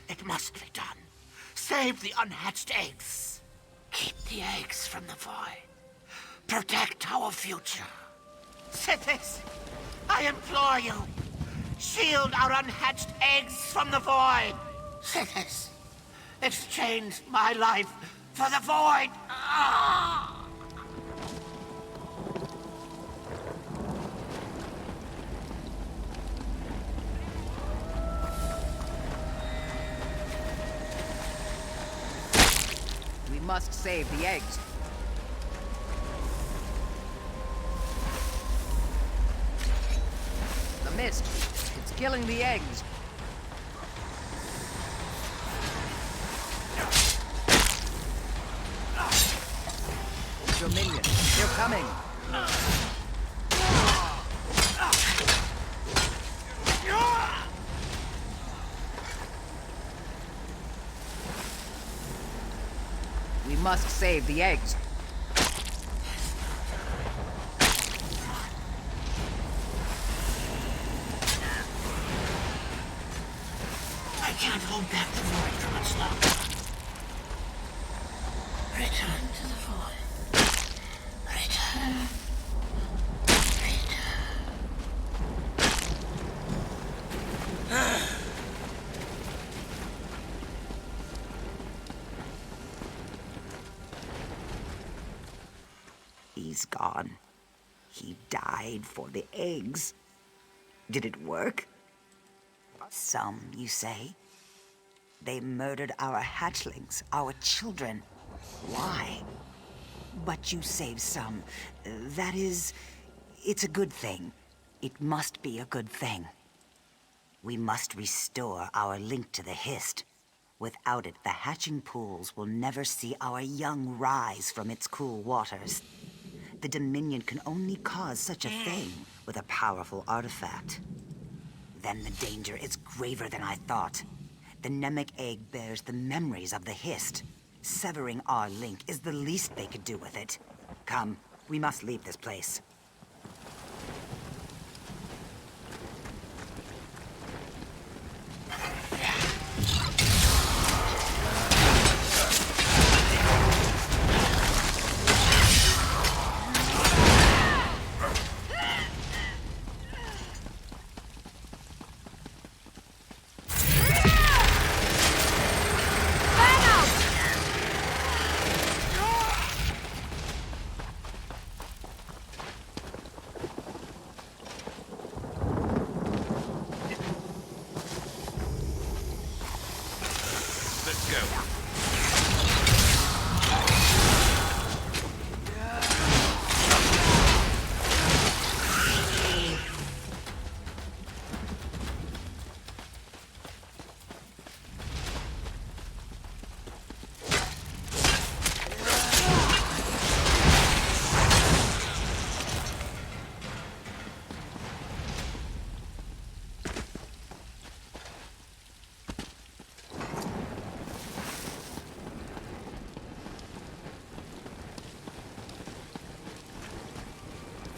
It must be done. Save the unhatched eggs. Keep the eggs from the void. Protect our future. Sithis, I implore you. Shield our unhatched eggs from the void. Sithis, exchange my life for the void. Ah!
We must save the eggs. The mist. It's killing the eggs. Dominion, they're coming. We must save the eggs.
I can't hold back the void for much longer. Return to the void. Return.
He's gone. He died for the eggs. Did it work? Some, you say? They murdered our hatchlings, our children. Why? But you saved some. That is, it's a good thing. It must be a good thing. We must restore our link to the Hist. Without it, the hatching pools will never see our young rise from its cool waters. The Dominion can only cause such a thing with a powerful artifact. Then the danger is graver than I thought. The Nemec egg bears the memories of the Hist. Severing our link is the least they could do with it. Come, we must leave this place.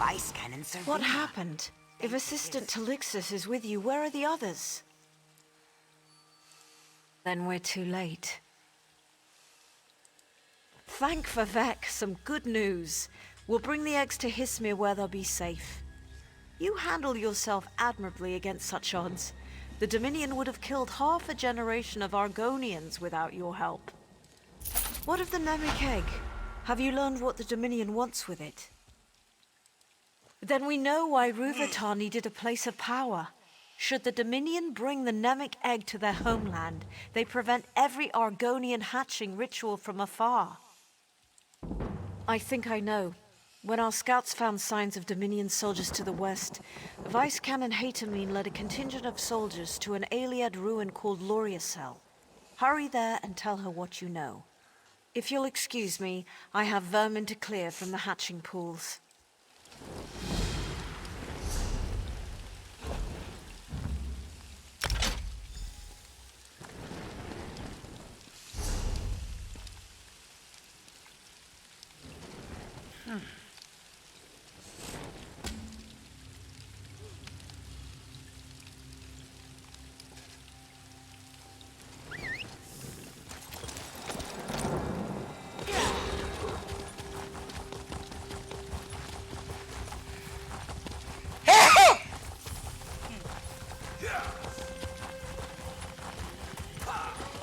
Vice Cannon Servina.
What happened? If Assistant Talixis is with you, where are the others? Then we're too late. Thank Vivek, some good news. We'll bring the eggs to Hismir where they'll be safe. You handle yourself admirably against such odds. The Dominion would have killed half a generation of Argonians without your help. What of the Namek egg? Have you learned what the Dominion wants with it? Then we know why Rúvatar needed a place of power. Should the Dominion bring the Namek egg to their homeland, they prevent every Argonian hatching ritual from afar. I think I know. When our scouts found signs of Dominion soldiers to the west, Vice Canon Hatamine led a contingent of soldiers to an Aliad ruin called Loriacel. Hurry there and tell her what you know. If you'll excuse me, I have vermin to clear from the hatching pools.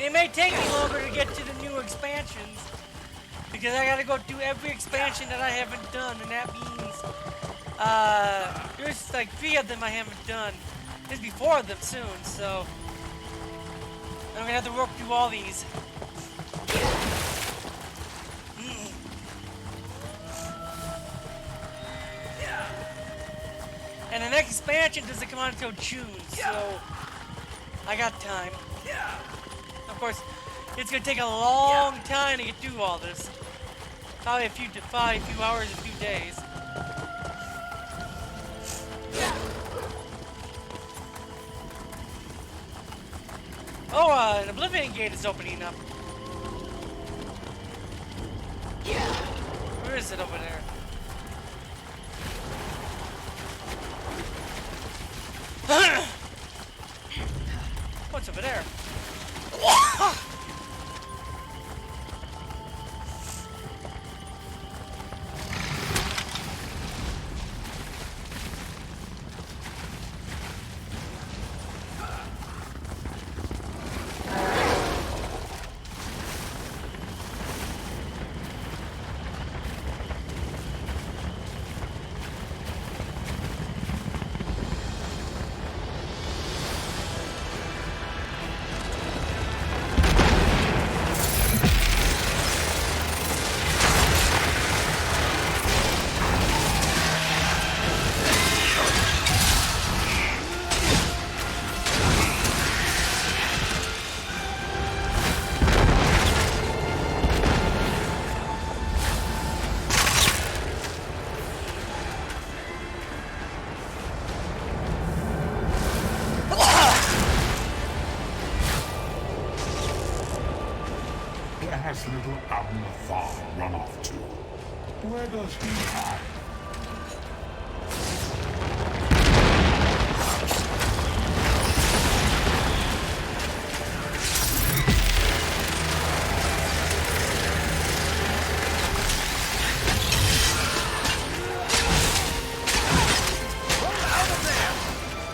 It may take me longer to get to the new expansions, because I gotta go do every expansion that I haven't done, and that means, there's like 3 of them I haven't done. There's be 4 of them soon, so I'm gonna have to work through all these. And the next expansion doesn't come out until June, so I got time. Of course, it's gonna take a long time to get through all this. Probably a few hours, a few days. Oh, an Oblivion Gate is opening up. Where is it over there? What's over there?
has little Abnathar run off to? Where does he hide?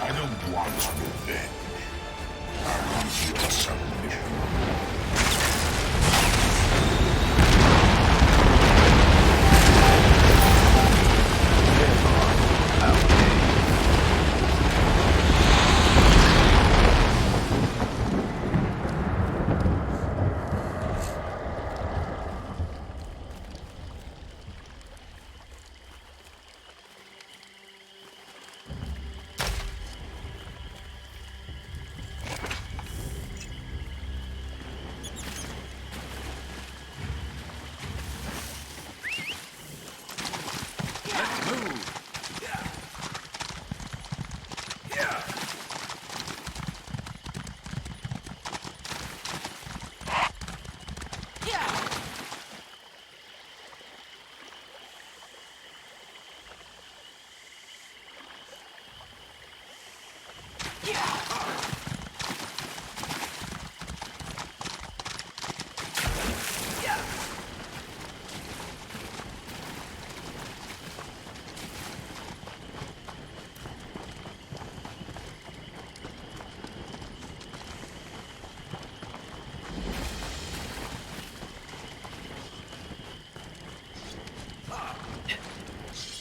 I don't want revenge. I want your submission.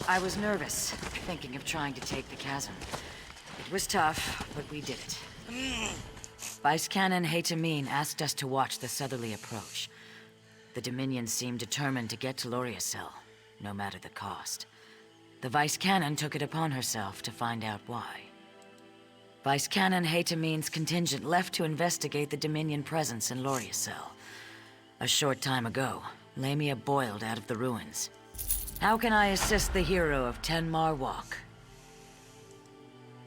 I was nervous, thinking of trying to take the chasm. It was tough, but we did it. Vice Canon Haytamine asked us to watch the southerly approach. The Dominion seemed determined to get to Loriacel, no matter the cost. The Vice Canon took it upon herself to find out why. Vice Canon Haytamine's contingent left to investigate the Dominion presence in Loriacel. A short time ago, Lamia boiled out of the ruins. How can I assist the hero of Tenmar Walk?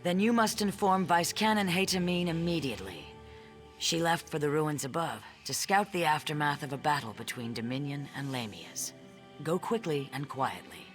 Then you must inform Vice Canon Haytamine immediately. She left for the ruins above to scout the aftermath of a battle between Dominion and Lamias. Go quickly and quietly.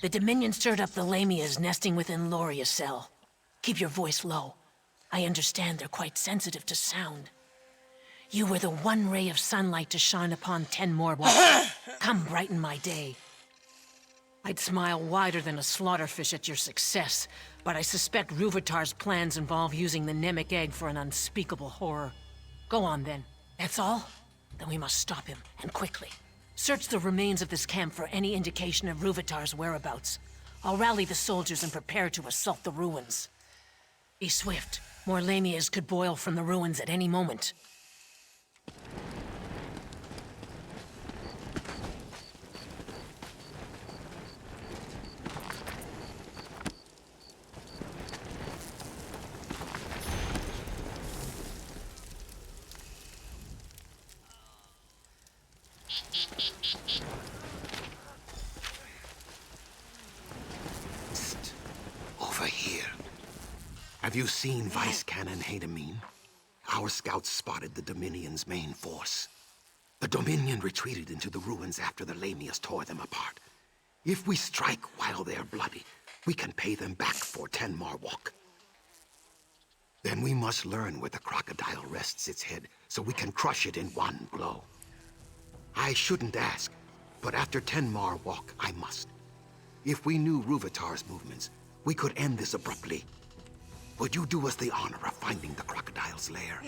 The Dominion stirred up the Lamias nesting within Loriacel. Keep your voice low. I understand they're quite sensitive to sound. You were the one ray of sunlight to shine upon Tenmar Walk. Come brighten my day. I'd smile wider than a slaughterfish at your success, but I suspect Ruvatar's plans involve using the Nemic egg for an unspeakable horror. Go on then. That's all? Then we must stop him, and quickly. Search the remains of this camp for any indication of Ruvatar's whereabouts. I'll rally the soldiers and prepare to assault the ruins. Be swift. More Lamias could boil from the ruins at any moment.
Over here. Have you seen Vice Canon Haytamine? Our scouts spotted the Dominion's main force. The Dominion retreated into the ruins after the Lamias tore them apart. If we strike while they're bloody, we can pay them back for Tenmar Walk. Then we must learn where the crocodile rests its head so we can crush it in one blow. I shouldn't ask, but after Tenmar Walk, I must. If we knew Ruvatar's movements, we could end this abruptly. Would you do us the honor of finding the crocodile's lair?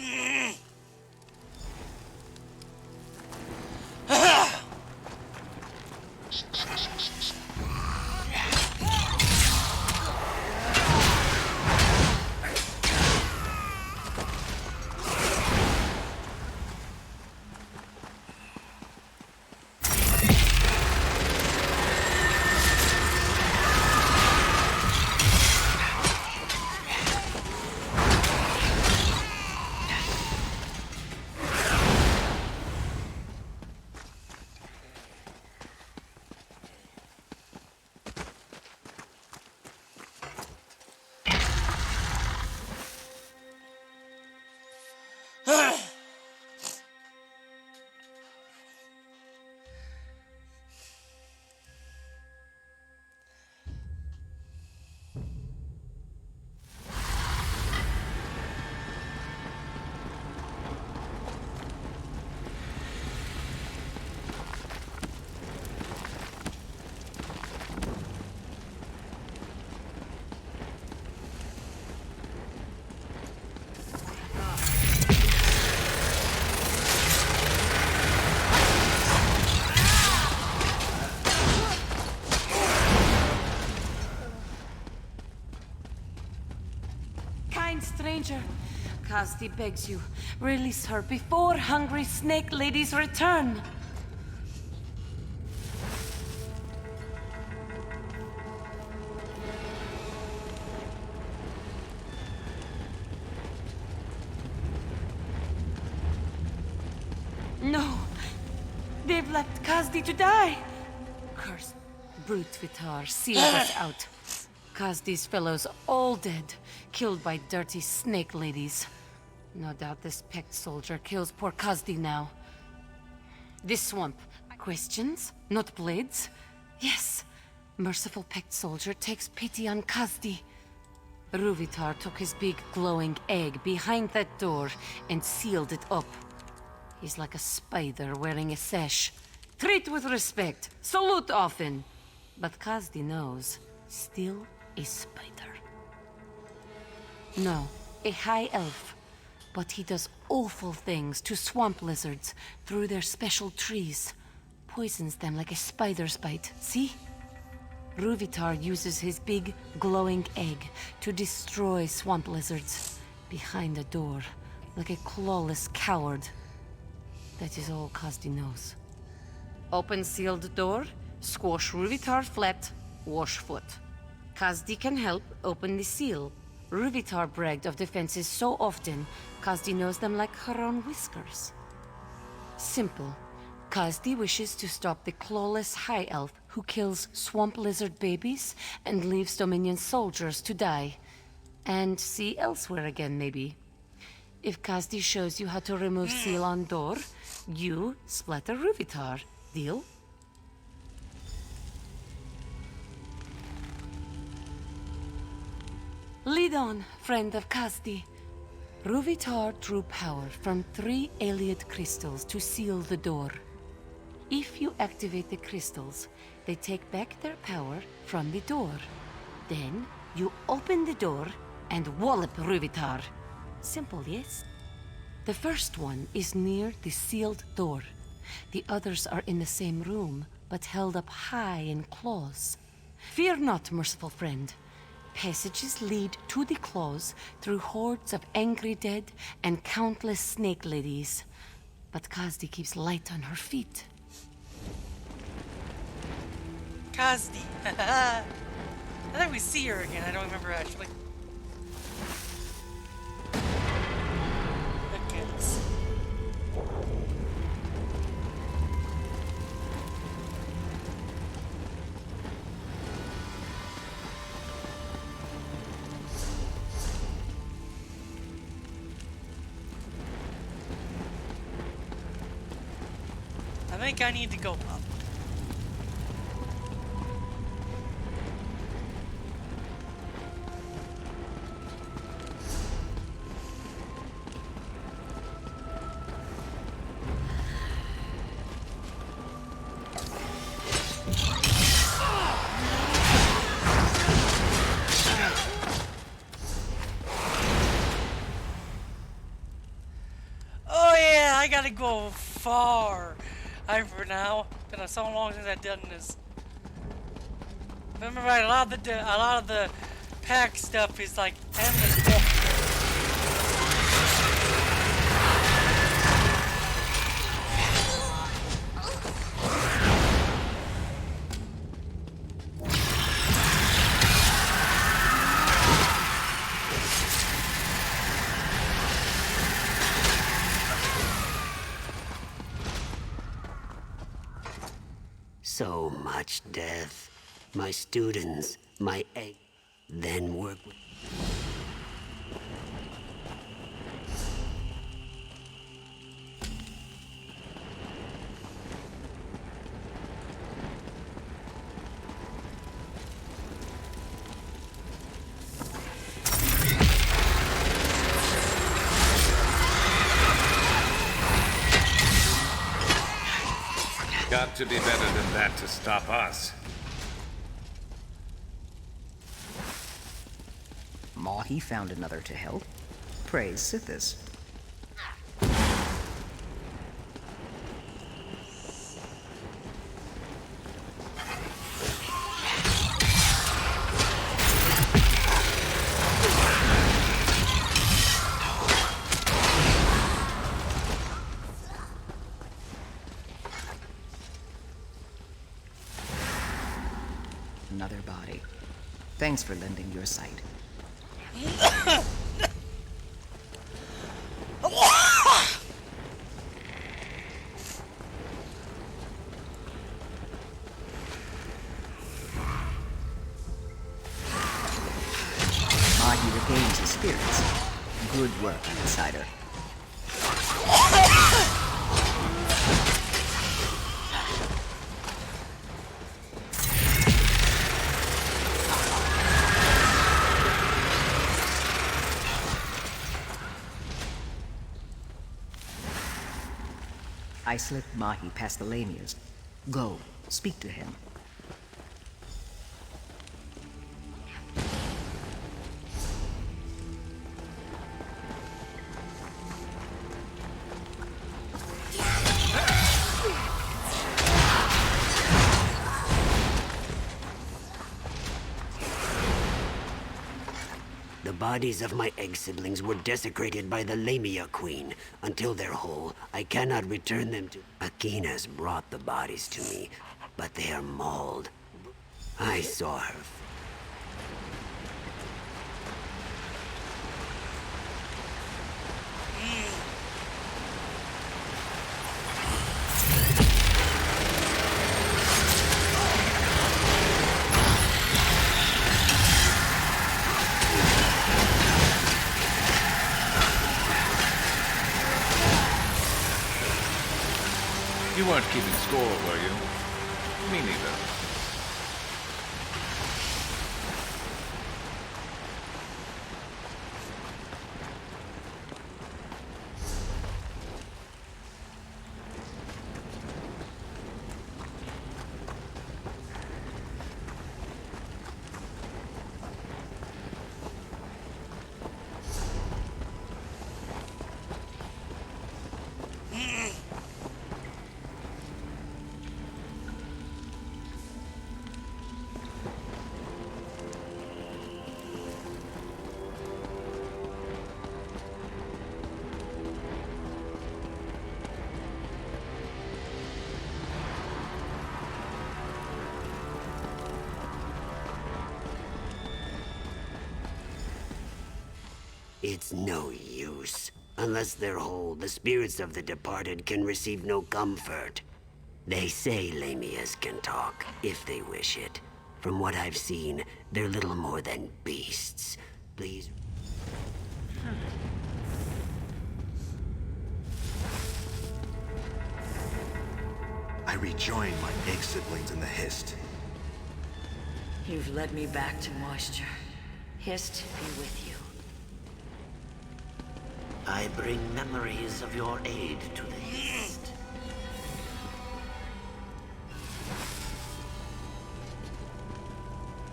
Stranger, Kasti begs you, release her before hungry snake ladies return. Kazdi to die. Cursed brute Vitar sealed us out. Kazdi's fellows all dead, killed by dirty snake ladies. No doubt this pecked soldier kills poor Kazdi now. This swamp. Questions? Not blades? Yes. Merciful pecked soldier takes pity on Kazdi. Ruvitar took his big glowing egg behind that door and sealed it up. He's like a spider wearing a sash. Treat with respect, salute often. But Kazdi knows, still a spider. No, a high elf. But he does awful things to swamp lizards through their special trees. Poisons them like a spider's bite, see? Ruvitar uses his big, glowing egg to destroy swamp lizards behind a door, like a clawless coward. That is all Kazdi knows. Open sealed door, squash Ruvitar flat, wash foot. Kazdi can help open the seal. Ruvitar bragged of defenses so often, Kazdi knows them like her own whiskers. Simple. Kazdi wishes to stop the clawless high elf who kills swamp lizard babies and leaves Dominion soldiers to die. And see elsewhere again, maybe. If Kazdi shows you how to remove seal on door, you splatter Ruvitar. Deal? Lead on, friend of Kazdi. Ruvitar drew power from 3 Aliad crystals to seal the door. If you activate the crystals, they take back their power from the door. Then, you open the door and wallop Ruvitar. Simple, yes? The first one is near the sealed door. The others are in the same room, but held up high in claws. Fear not, merciful friend. Passages lead to the claws through hordes of angry dead and countless snake ladies. But Kazdi keeps light on her feet.
Kazdi. I think we see her again. I don't remember actually. Okay, let's see. I think I need to go up. Oh yeah, I gotta go far. For now, it's been so long since I've done this. Remember, right? A lot of the pack stuff is like endless walk.
So much death. My students, my egg, then work with...
Got to be better than that to stop us.
Mahi found another to help. Praise Sithis. Another body. Thanks for lending your sight. gains his spirits. Good work, Insider. I slipped Mahi past the lamias. Go, speak to him.
The bodies of my egg siblings were desecrated by the Lamia Queen. Until they're whole, I cannot return them to... Akina's brought the bodies to me, but they are mauled. I saw her.
You weren't keeping score, were you? Me neither.
It's no use. Unless they're whole, the spirits of the departed can receive no comfort. They say Lamias can talk, if they wish it. From what I've seen, they're little more than beasts. Please...
I rejoin my egg siblings in the Hist.
You've led me back to moisture. Hist be with you.
I bring memories of your aid to the Hist.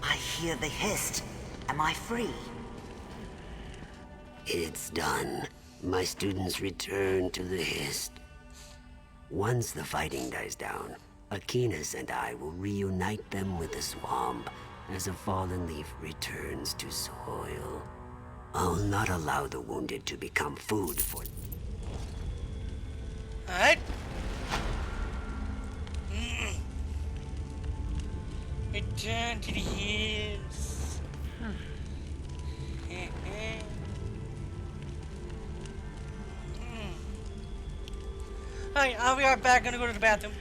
I hear the Hist. Am I free?
It's done. My students return to the Hist. Once the fighting dies down, Akinas and I will reunite them with the swamp as a fallen leaf returns to soil. I'll not allow the wounded to become food for...
Alright. Return to the hills. Alright, I'll be right back. Gonna go to the bathroom.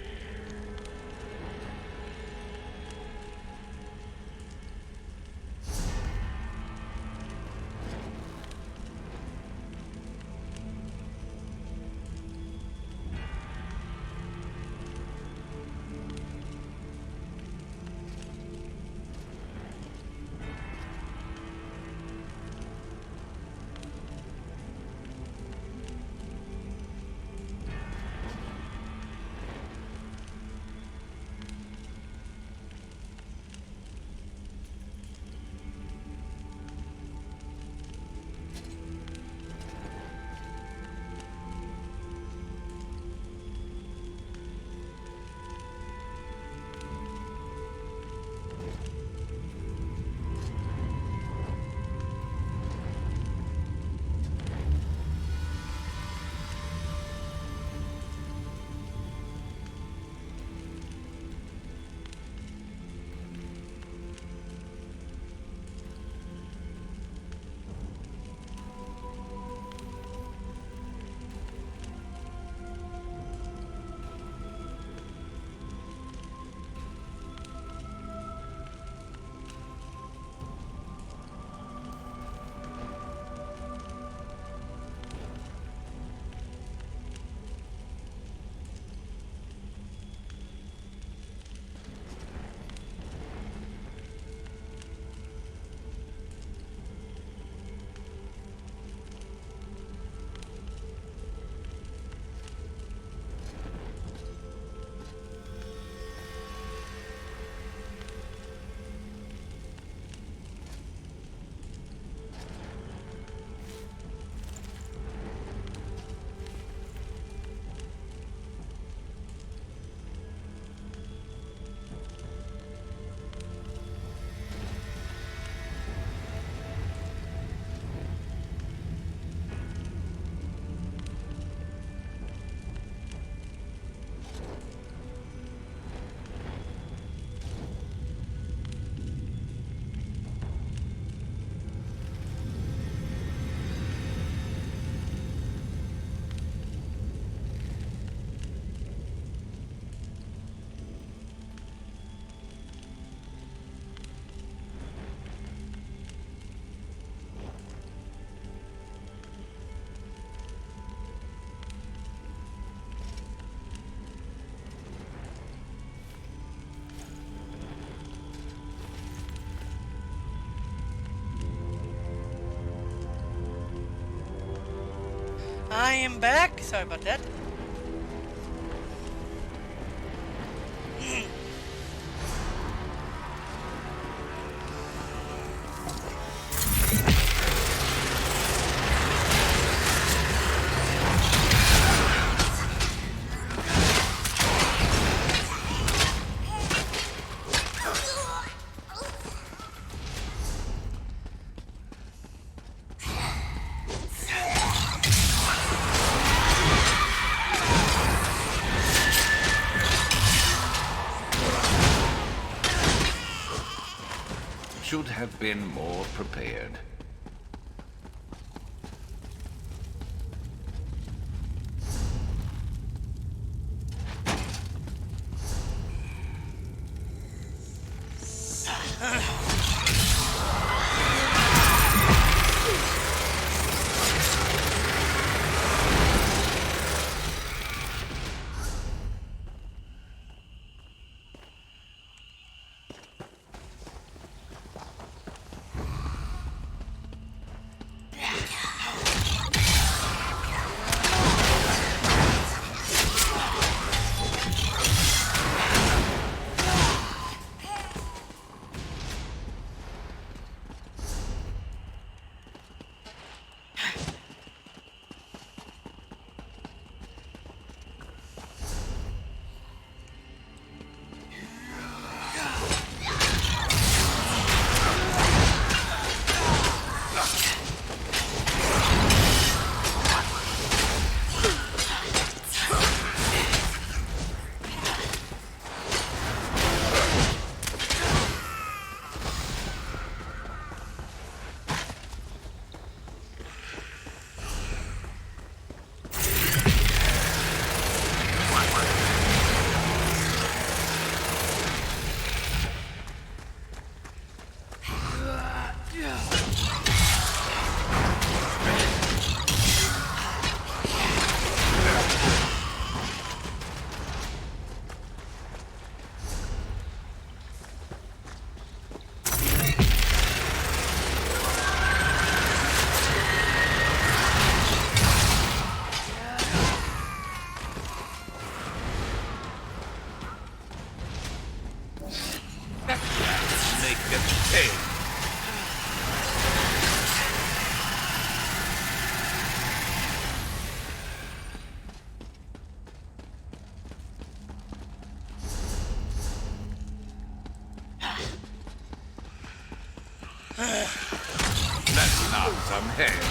I am back. Sorry about that.
Should have been more prepared. Let's knock some heads.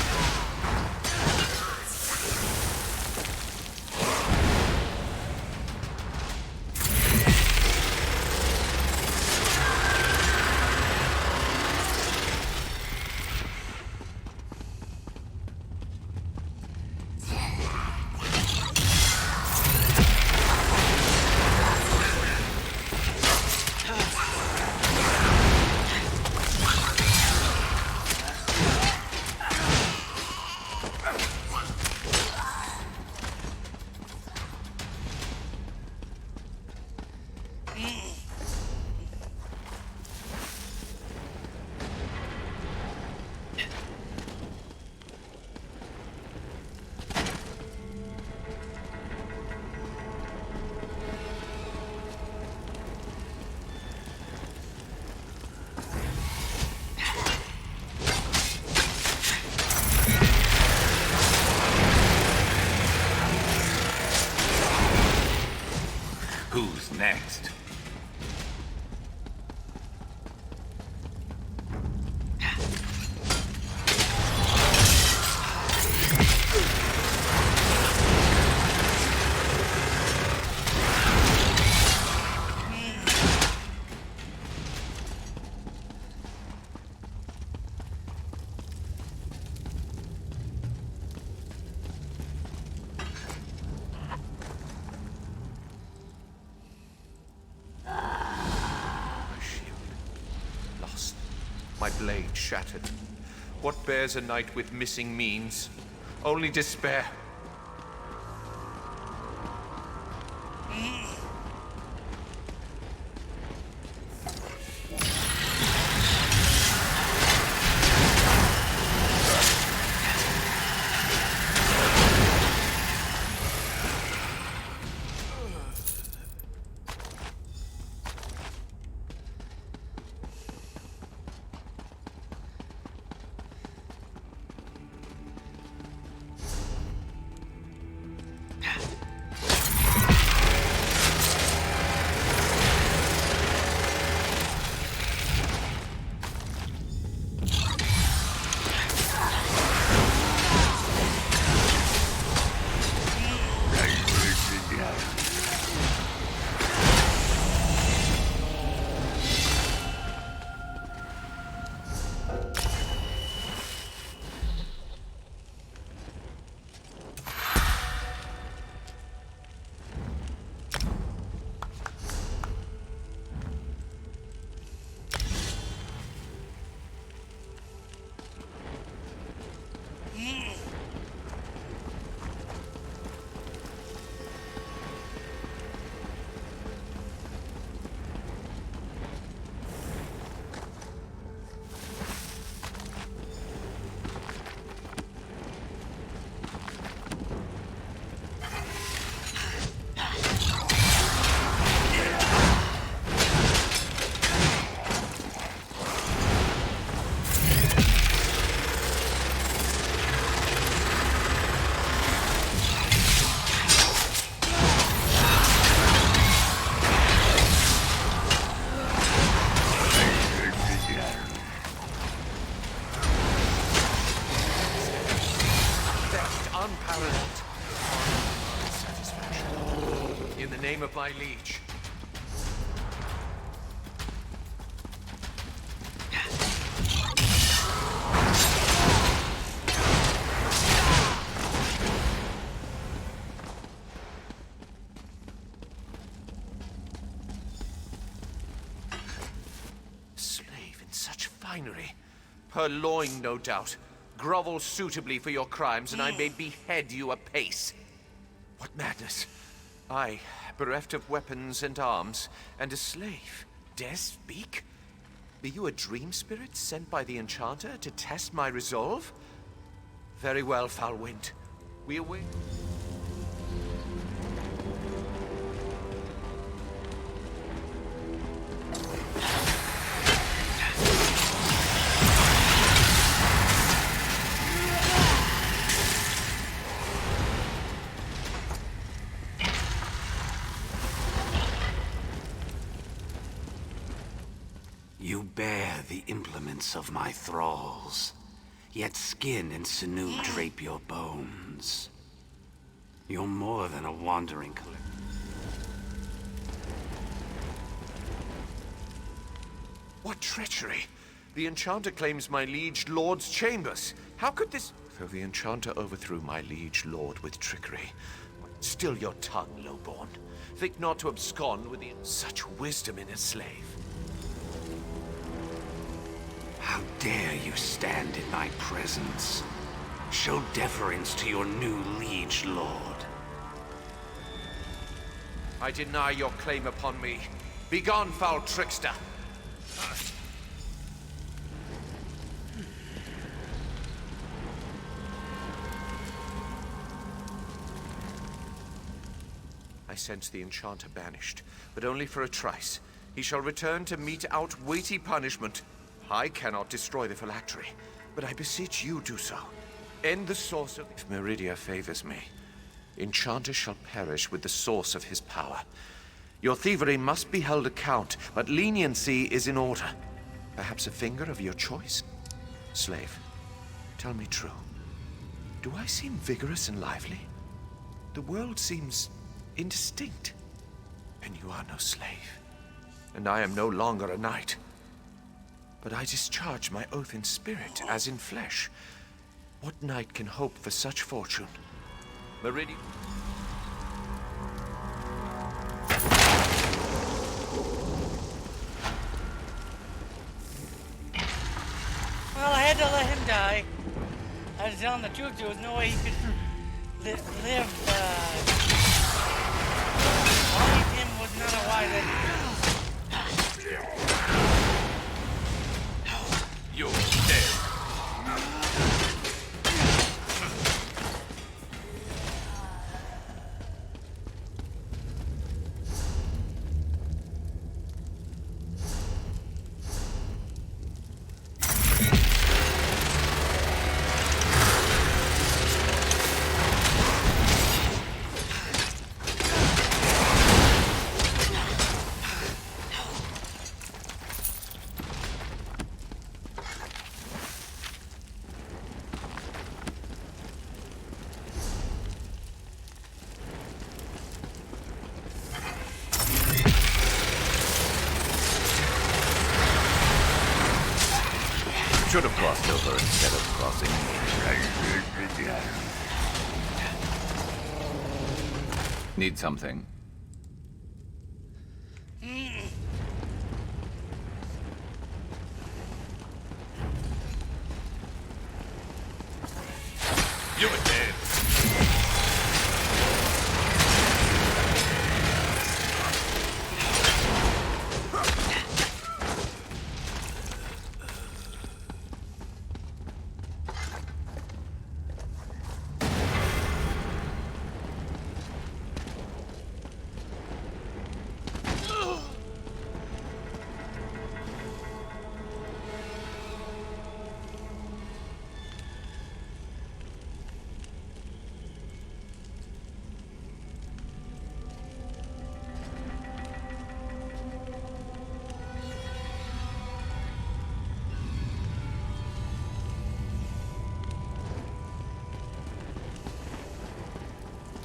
Who's next?
My blade shattered. What bears a knight with missing means? Only despair. name of my liege. Slave in such finery. Purloined, no doubt. Grovel suitably for your crimes, and I may behead you apace. What madness! I, bereft of weapons and arms, and a slave, dare speak? Be you a dream spirit sent by the enchanter to test my resolve? Very well, foul wind. We await.
You bear the implements of my thralls, yet skin and sinew drape your bones. You're more than a wandering collector.
What treachery! The enchanter claims my liege lord's chambers. How could this... Though the enchanter overthrew my liege lord with trickery, still your tongue, lowborn. Think not to abscond with such wisdom in a slave.
How dare you stand in my presence? Show deference to your new liege lord.
I deny your claim upon me. Begone, foul trickster! I sense the enchanter banished, but only for a trice. He shall return to mete out weighty punishment. I cannot destroy the phylactery, but I beseech you do so. End the source of... If Meridia favors me, enchanter shall perish with the source of his power. Your thievery must be held account, but leniency is in order. Perhaps a finger of your choice? Slave, tell me true. Do I seem vigorous and lively? The world seems indistinct. And you are no slave. And I am no longer a knight. But I discharge my oath in spirit as in flesh. What knight can hope for such fortune? Meridian.
Well, I had to let him die. I was telling the truth, there was no way he could live. Only him was not a wise idea.
You're dead.
Should have crossed over instead of crossing. Need something?
You were dead.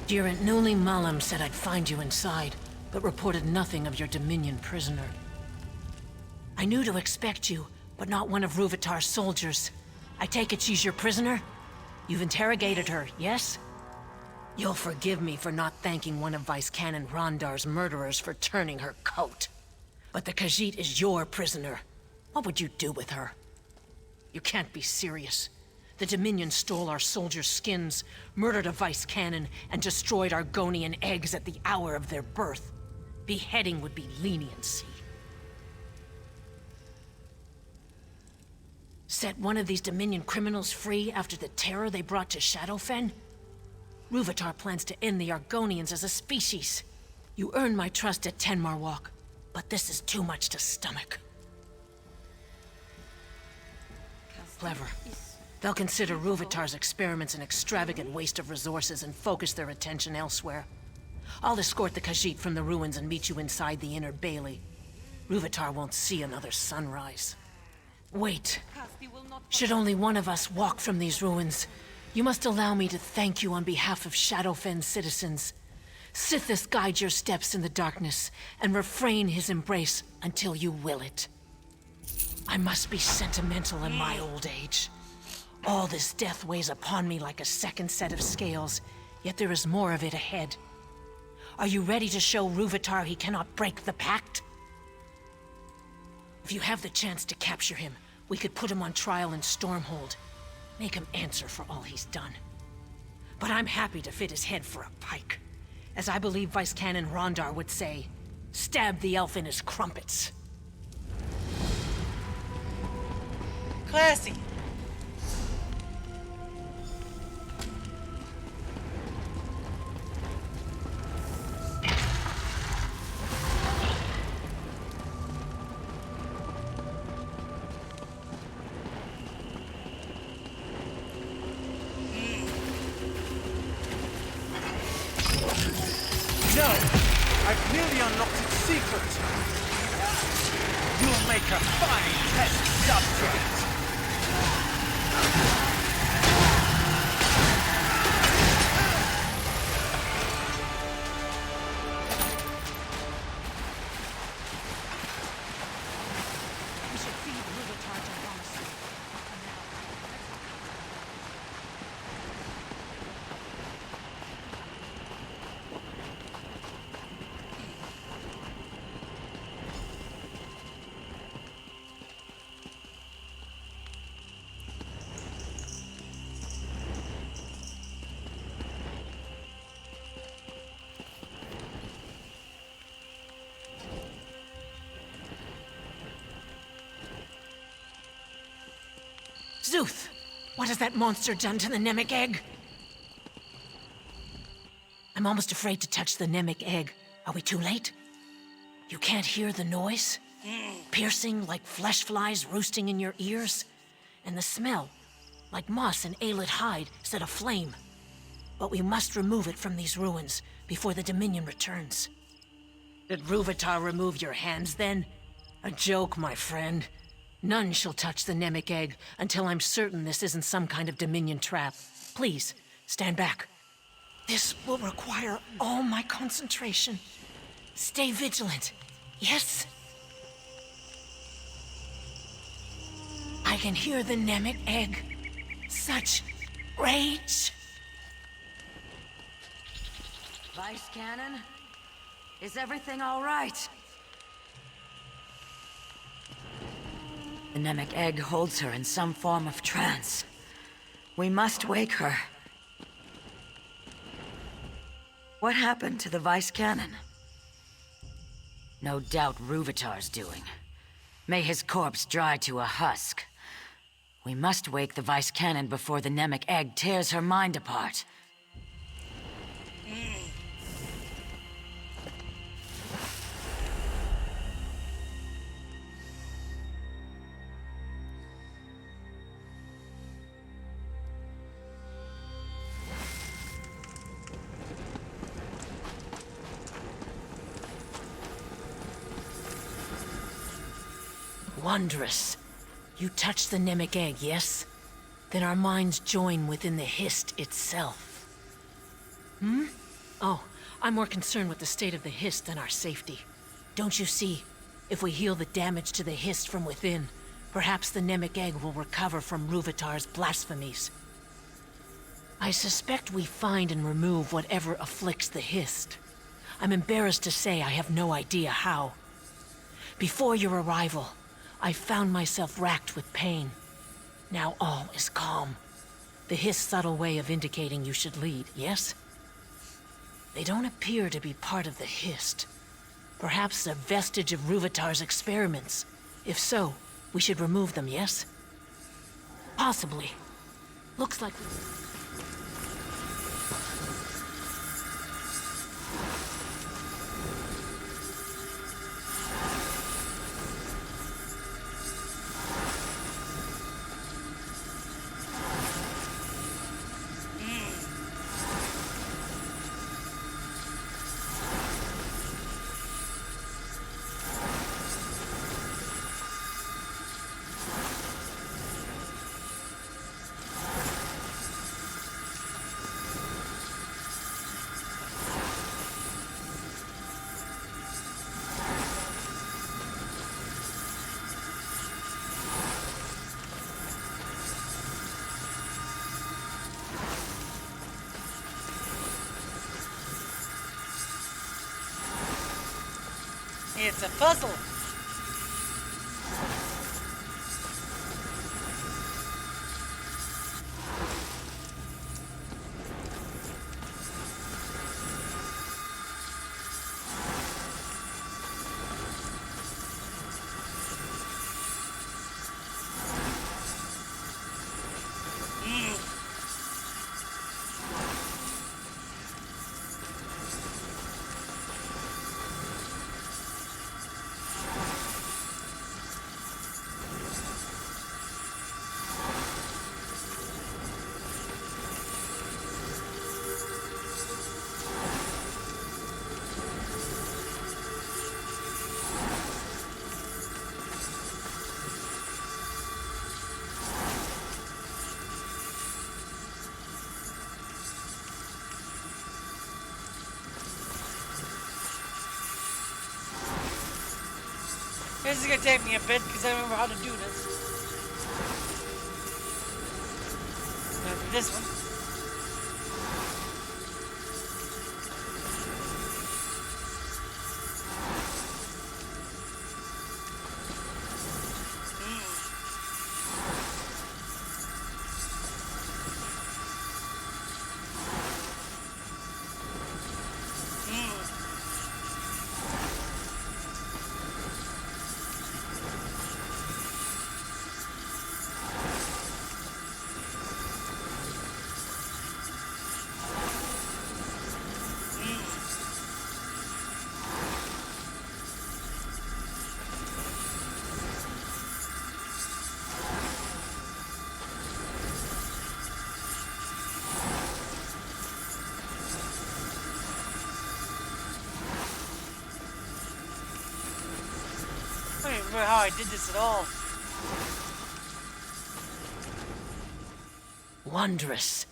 Jirant Nuli Malam said I'd find you inside. but reported nothing of your Dominion prisoner. I knew to expect you, but not one of Ruvitar's soldiers. I take it she's your prisoner? You've interrogated her, yes? You'll forgive me for not thanking one of Vice Canon Rondar's murderers for turning her coat. But the Khajiit is your prisoner. What would you do with her? You can't be serious. The Dominion stole our soldiers' skins, murdered a Vice Canon, and destroyed Argonian eggs at the hour of their birth. Beheading would be leniency. Set one of these Dominion criminals free after the terror they brought to Shadowfen? Ruvitar plans to end the Argonians as a species. You earned my trust at Tenmar Walk, but this is too much to stomach. Clever. They'll consider Ruvitar's experiments an extravagant waste of resources and focus their attention elsewhere. I'll escort the Khajiit from the ruins and meet you inside the inner bailey. Ruvitar won't see another sunrise. Wait. Should only one of us walk from these ruins, you must allow me to thank you on behalf of Shadowfen's citizens. Sithis guide your steps in the darkness, and refrain his embrace until you will it. I must be sentimental in my old age. All this death weighs upon me like a second set of scales, yet there is more of it ahead. Are you ready to show Ruvitar he cannot break the pact? If you have the chance to capture him, we could put him on trial in Stormhold. Make him answer for all he's done. But I'm happy to fit his head for a pike. As I believe Vice Canon Rondar would say, stab the elf in his crumpets.
Classy.
No! I've nearly unlocked its secret! You'll make a fine test subject!
We should feed Ruvitar to Romasu. Zuth! What has that monster done to the Nemic egg? I'm almost afraid to touch the Nemic egg. Are we too late? You can't hear the noise? Piercing like flesh flies roosting in your ears? And the smell, like moss and aelid hide set aflame. But we must remove it from these ruins before the Dominion returns. Did Ruvitar remove your hands then? A joke, my friend. None shall touch the Nemic egg until I'm certain this isn't some kind of Dominion trap. Please, stand back. This will require all my concentration. Stay vigilant, yes? I can hear the Nemic egg. Such rage.
Vice Canon, is everything all right? The Nemic egg holds her in some form of trance. We must wake her. What happened to the Vice Canon? No doubt Ruvitar's doing. May his corpse dry to a husk. We must wake the Vice Canon before the Nemic egg tears her mind apart.
Wondrous. You touch the Nemic egg, yes? Then our minds join within the Hist itself. Oh, I'm more concerned with the state of the Hist than our safety. Don't you see? If we heal the damage to the Hist from within, perhaps the Nemic egg will recover from Ruvitar's blasphemies. I suspect we find and remove whatever afflicts the Hist. I'm embarrassed to say I have no idea how. Before your arrival, I found myself racked with pain. Now all is calm. The Hist's subtle way of indicating you should lead, yes? They don't appear to be part of the Hist. Perhaps a vestige of Ruvitar's experiments. If so, we should remove them, yes? Possibly. Looks like...
It's a puzzle. This is gonna take me a bit because I don't remember how to do this. Gonna do this one. I don't remember how I did this at all.
Wondrous.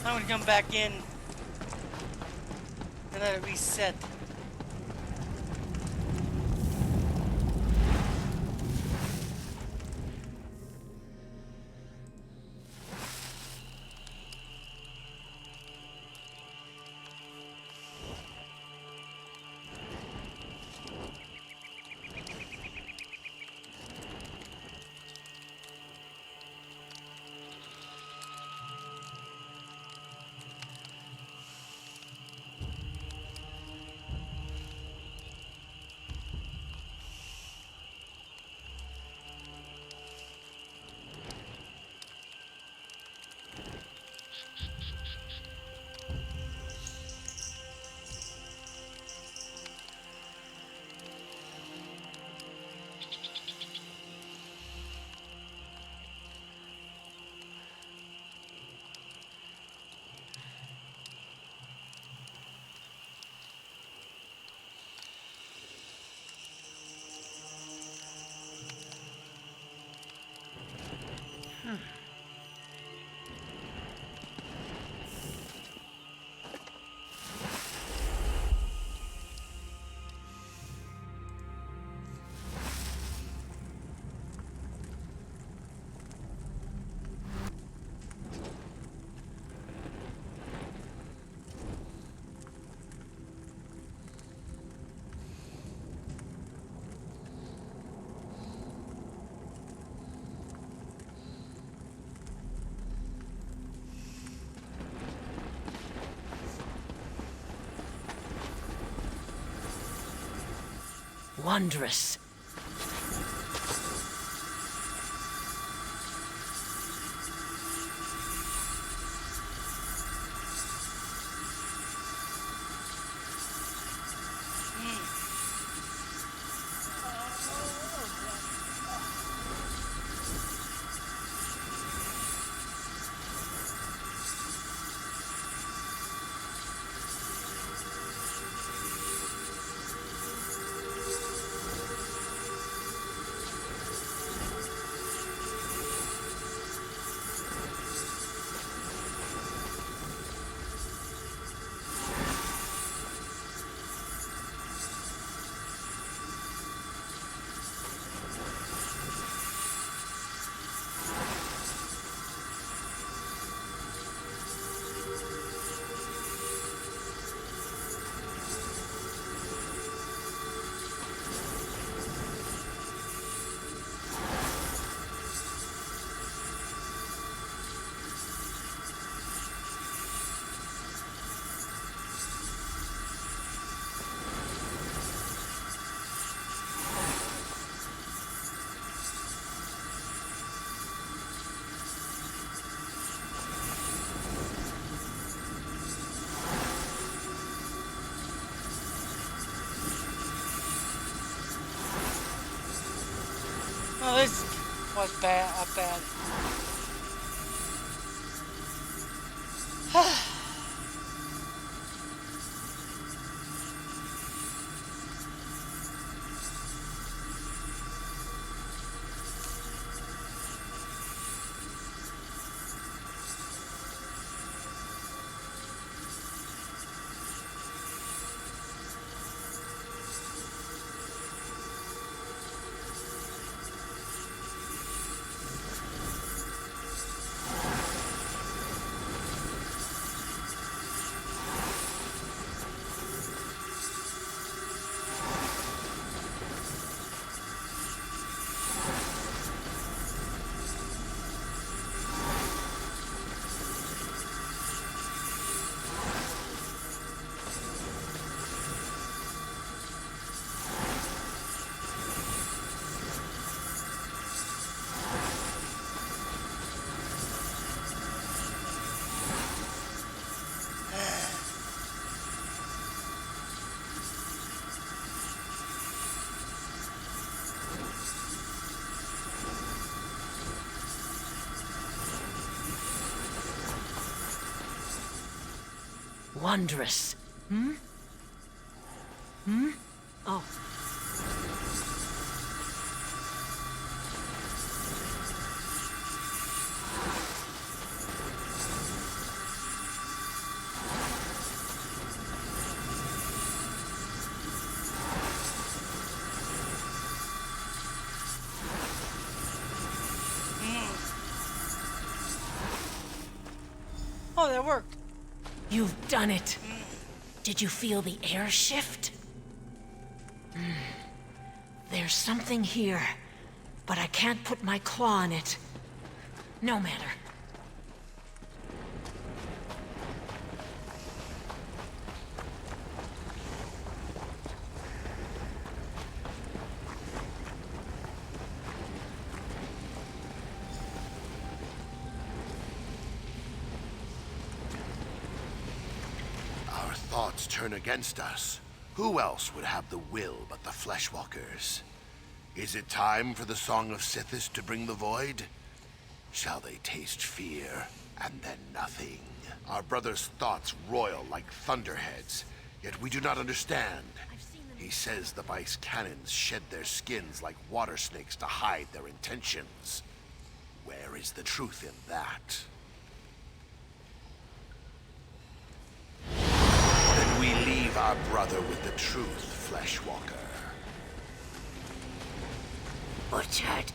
I'm gonna come back in and let it reset.
Wondrous.
Oh, this was bad. Bad.
Wondrous. Hmm? Hmm? Oh.
Oh, that worked.
You've done it. Did you feel the air shift? There's something here, but I can't put my claw on it. No matter.
Our thoughts turn against us. Who else would have the will but the Fleshwalkers? Is it time for the Song of Sithis to bring the void? Shall they taste fear, and then nothing? Our brother's thoughts roil like thunderheads, yet we do not understand. He says the Vice Cannons shed their skins like water snakes to hide their intentions. Where is the truth in that? Then we leave our brother with the truth, Fleshwalker.
Butchered.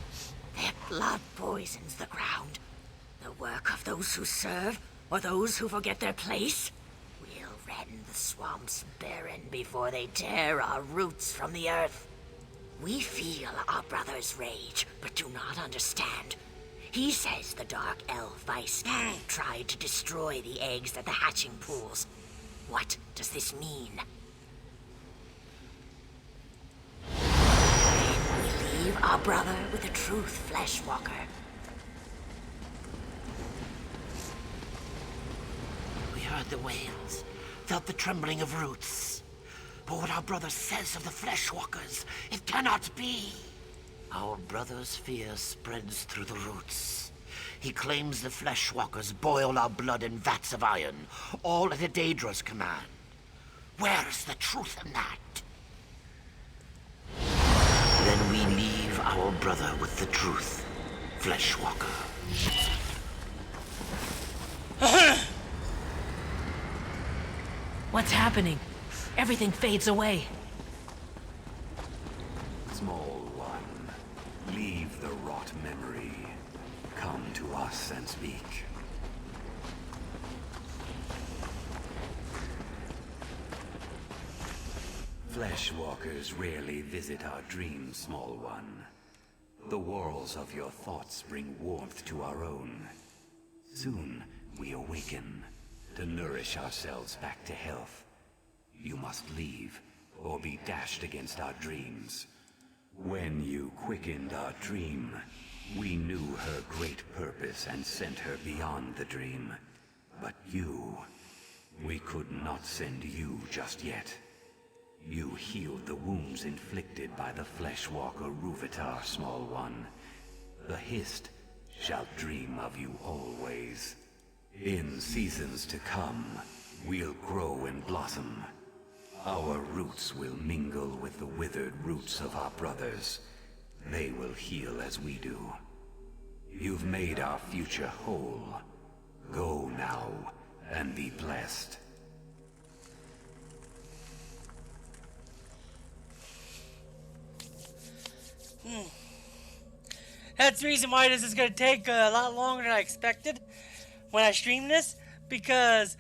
Their blood poisons the ground. The work of those who serve, or those who forget their place? We'll rend the swamps barren before they tear our roots from the earth. We feel our brother's rage, but do not understand. He says the Dark Elf Vice Cannon tried to destroy the eggs at the hatching pools. What does this mean? Then we leave our brother with the truth, Fleshwalker.
We heard the wails, felt the trembling of roots. But what our brother says of the Fleshwalkers, it cannot be. Our brother's fear spreads through the roots. He claims the Fleshwalkers boil our blood in vats of iron, all at a Daedra's command. Where's the truth in that? Then we leave our brother with the truth, Fleshwalker.
What's happening? Everything fades away.
Small one, leave the rot memory. Come to us and speak. Fleshwalkers rarely visit our dreams, small one. The whorls of your thoughts bring warmth to our own. Soon we awaken to nourish ourselves back to health. You must leave, or be dashed against our dreams. When you quickened our dream, we knew her great purpose and sent her beyond the dream. But you, we could not send you just yet. You healed the wounds inflicted by the Fleshwalker Ruvitar, small one. The Hist shall dream of you always. In seasons to come, we'll grow and blossom. Our roots will mingle with the withered roots of our brothers. They will heal as we do. You've made our future whole. Go now and be blessed.
That's the reason why this is going to take a lot longer than I expected when I stream this, because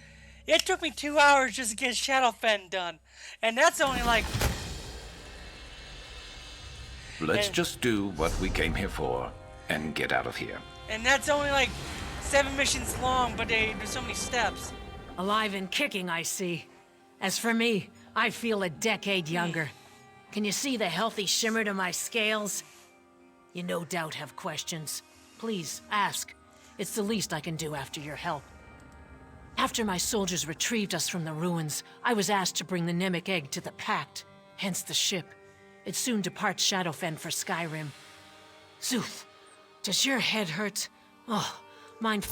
it took me 2 hours just to get Shadowfen done, and that's only like...
Let's just do what we came here for and get out of here.
And that's only like 7 missions long, but there's so many steps.
Alive and kicking, I see. As for me, I feel a decade younger. Can you see the healthy shimmer to my scales? You no doubt have questions. Please, ask. It's the least I can do after your help. After my soldiers retrieved us from the ruins, I was asked to bring the Nemic egg to the Pact, hence the ship. It soon departs Shadowfen for Skyrim. Zuth, does your head hurt? Oh, mine.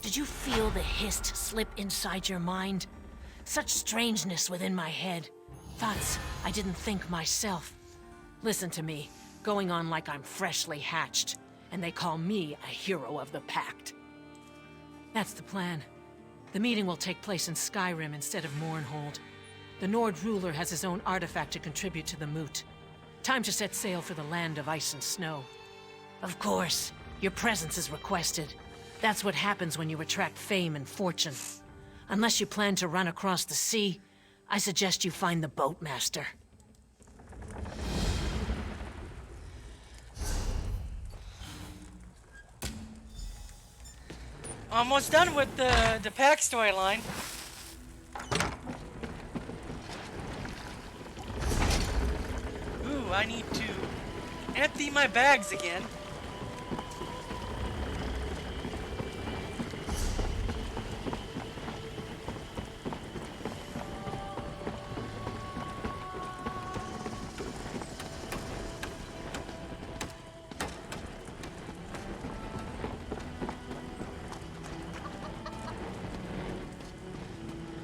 Did you feel the Hist slip inside your mind? Such strangeness within my head. Thoughts I didn't think myself. Listen to me, going on like I'm freshly hatched, and they call me a hero of the Pact. That's the plan. The meeting will take place in Skyrim instead of Mournhold. The Nord ruler has his own artifact to contribute to the moot. Time to set sail for the land of ice and snow. Of course, your presence is requested. That's what happens when you attract fame and fortune. Unless you plan to run across the sea, I suggest you find the boatmaster.
Almost done with the pack storyline. Ooh, I need to empty my bags again.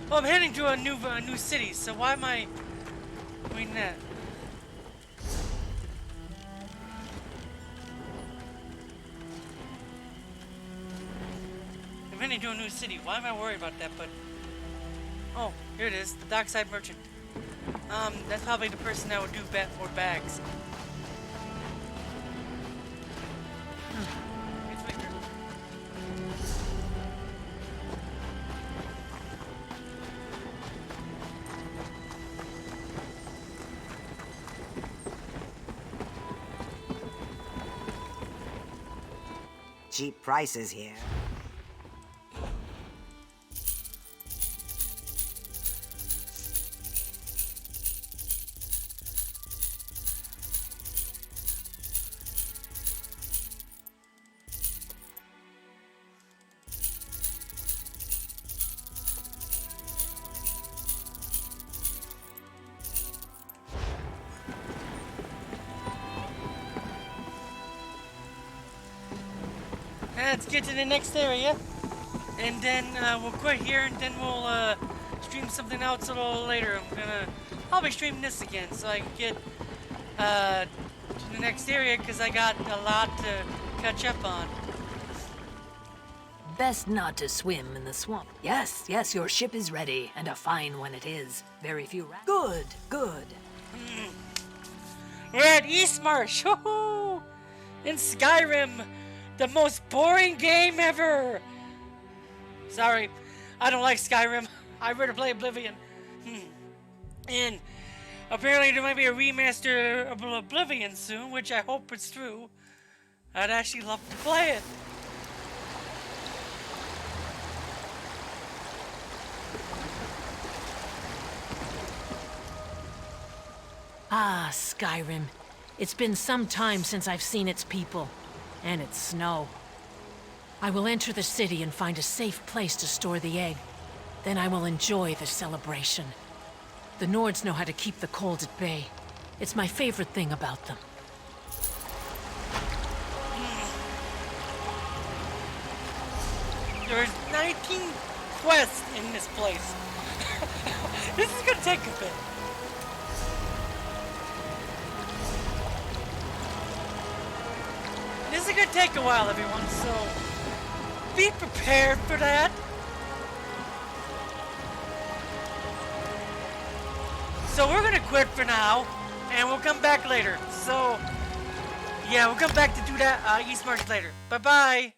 Well, I'm heading to a new city, so why am I doing that? heading to a new city. Why am I worried about that? But oh, here it is, the dockside merchant. That's probably the person that would do more bags. It's weird.
Cheap prices here.
Let's get to the next area, and then we'll quit here, and then we'll stream something else a little later. I'll be streaming this again, so I can get to the next area, because I got a lot to catch up on.
Best not to swim in the swamp. Yes, yes, your ship is ready, and a fine one it is. Very few Good, good.
We're at Eastmarsh! Woohoo! In Skyrim! The most boring game ever! Sorry, I don't like Skyrim. I'd rather play Oblivion. And apparently there might be a remaster of Oblivion soon, which I hope it's true. I'd actually love to play it.
Ah, Skyrim. It's been some time since I've seen its people. And its snow. I will enter the city and find a safe place to store the egg. Then I will enjoy the celebration. The Nords know how to keep the cold at bay. It's my favorite thing about them.
There's 19 quests in this place. This is gonna take a bit. This is gonna take a while, everyone, so be prepared for that. So we're gonna quit for now, and we'll come back later. So, yeah, we'll come back to do that Eastmarsh later. Bye-bye.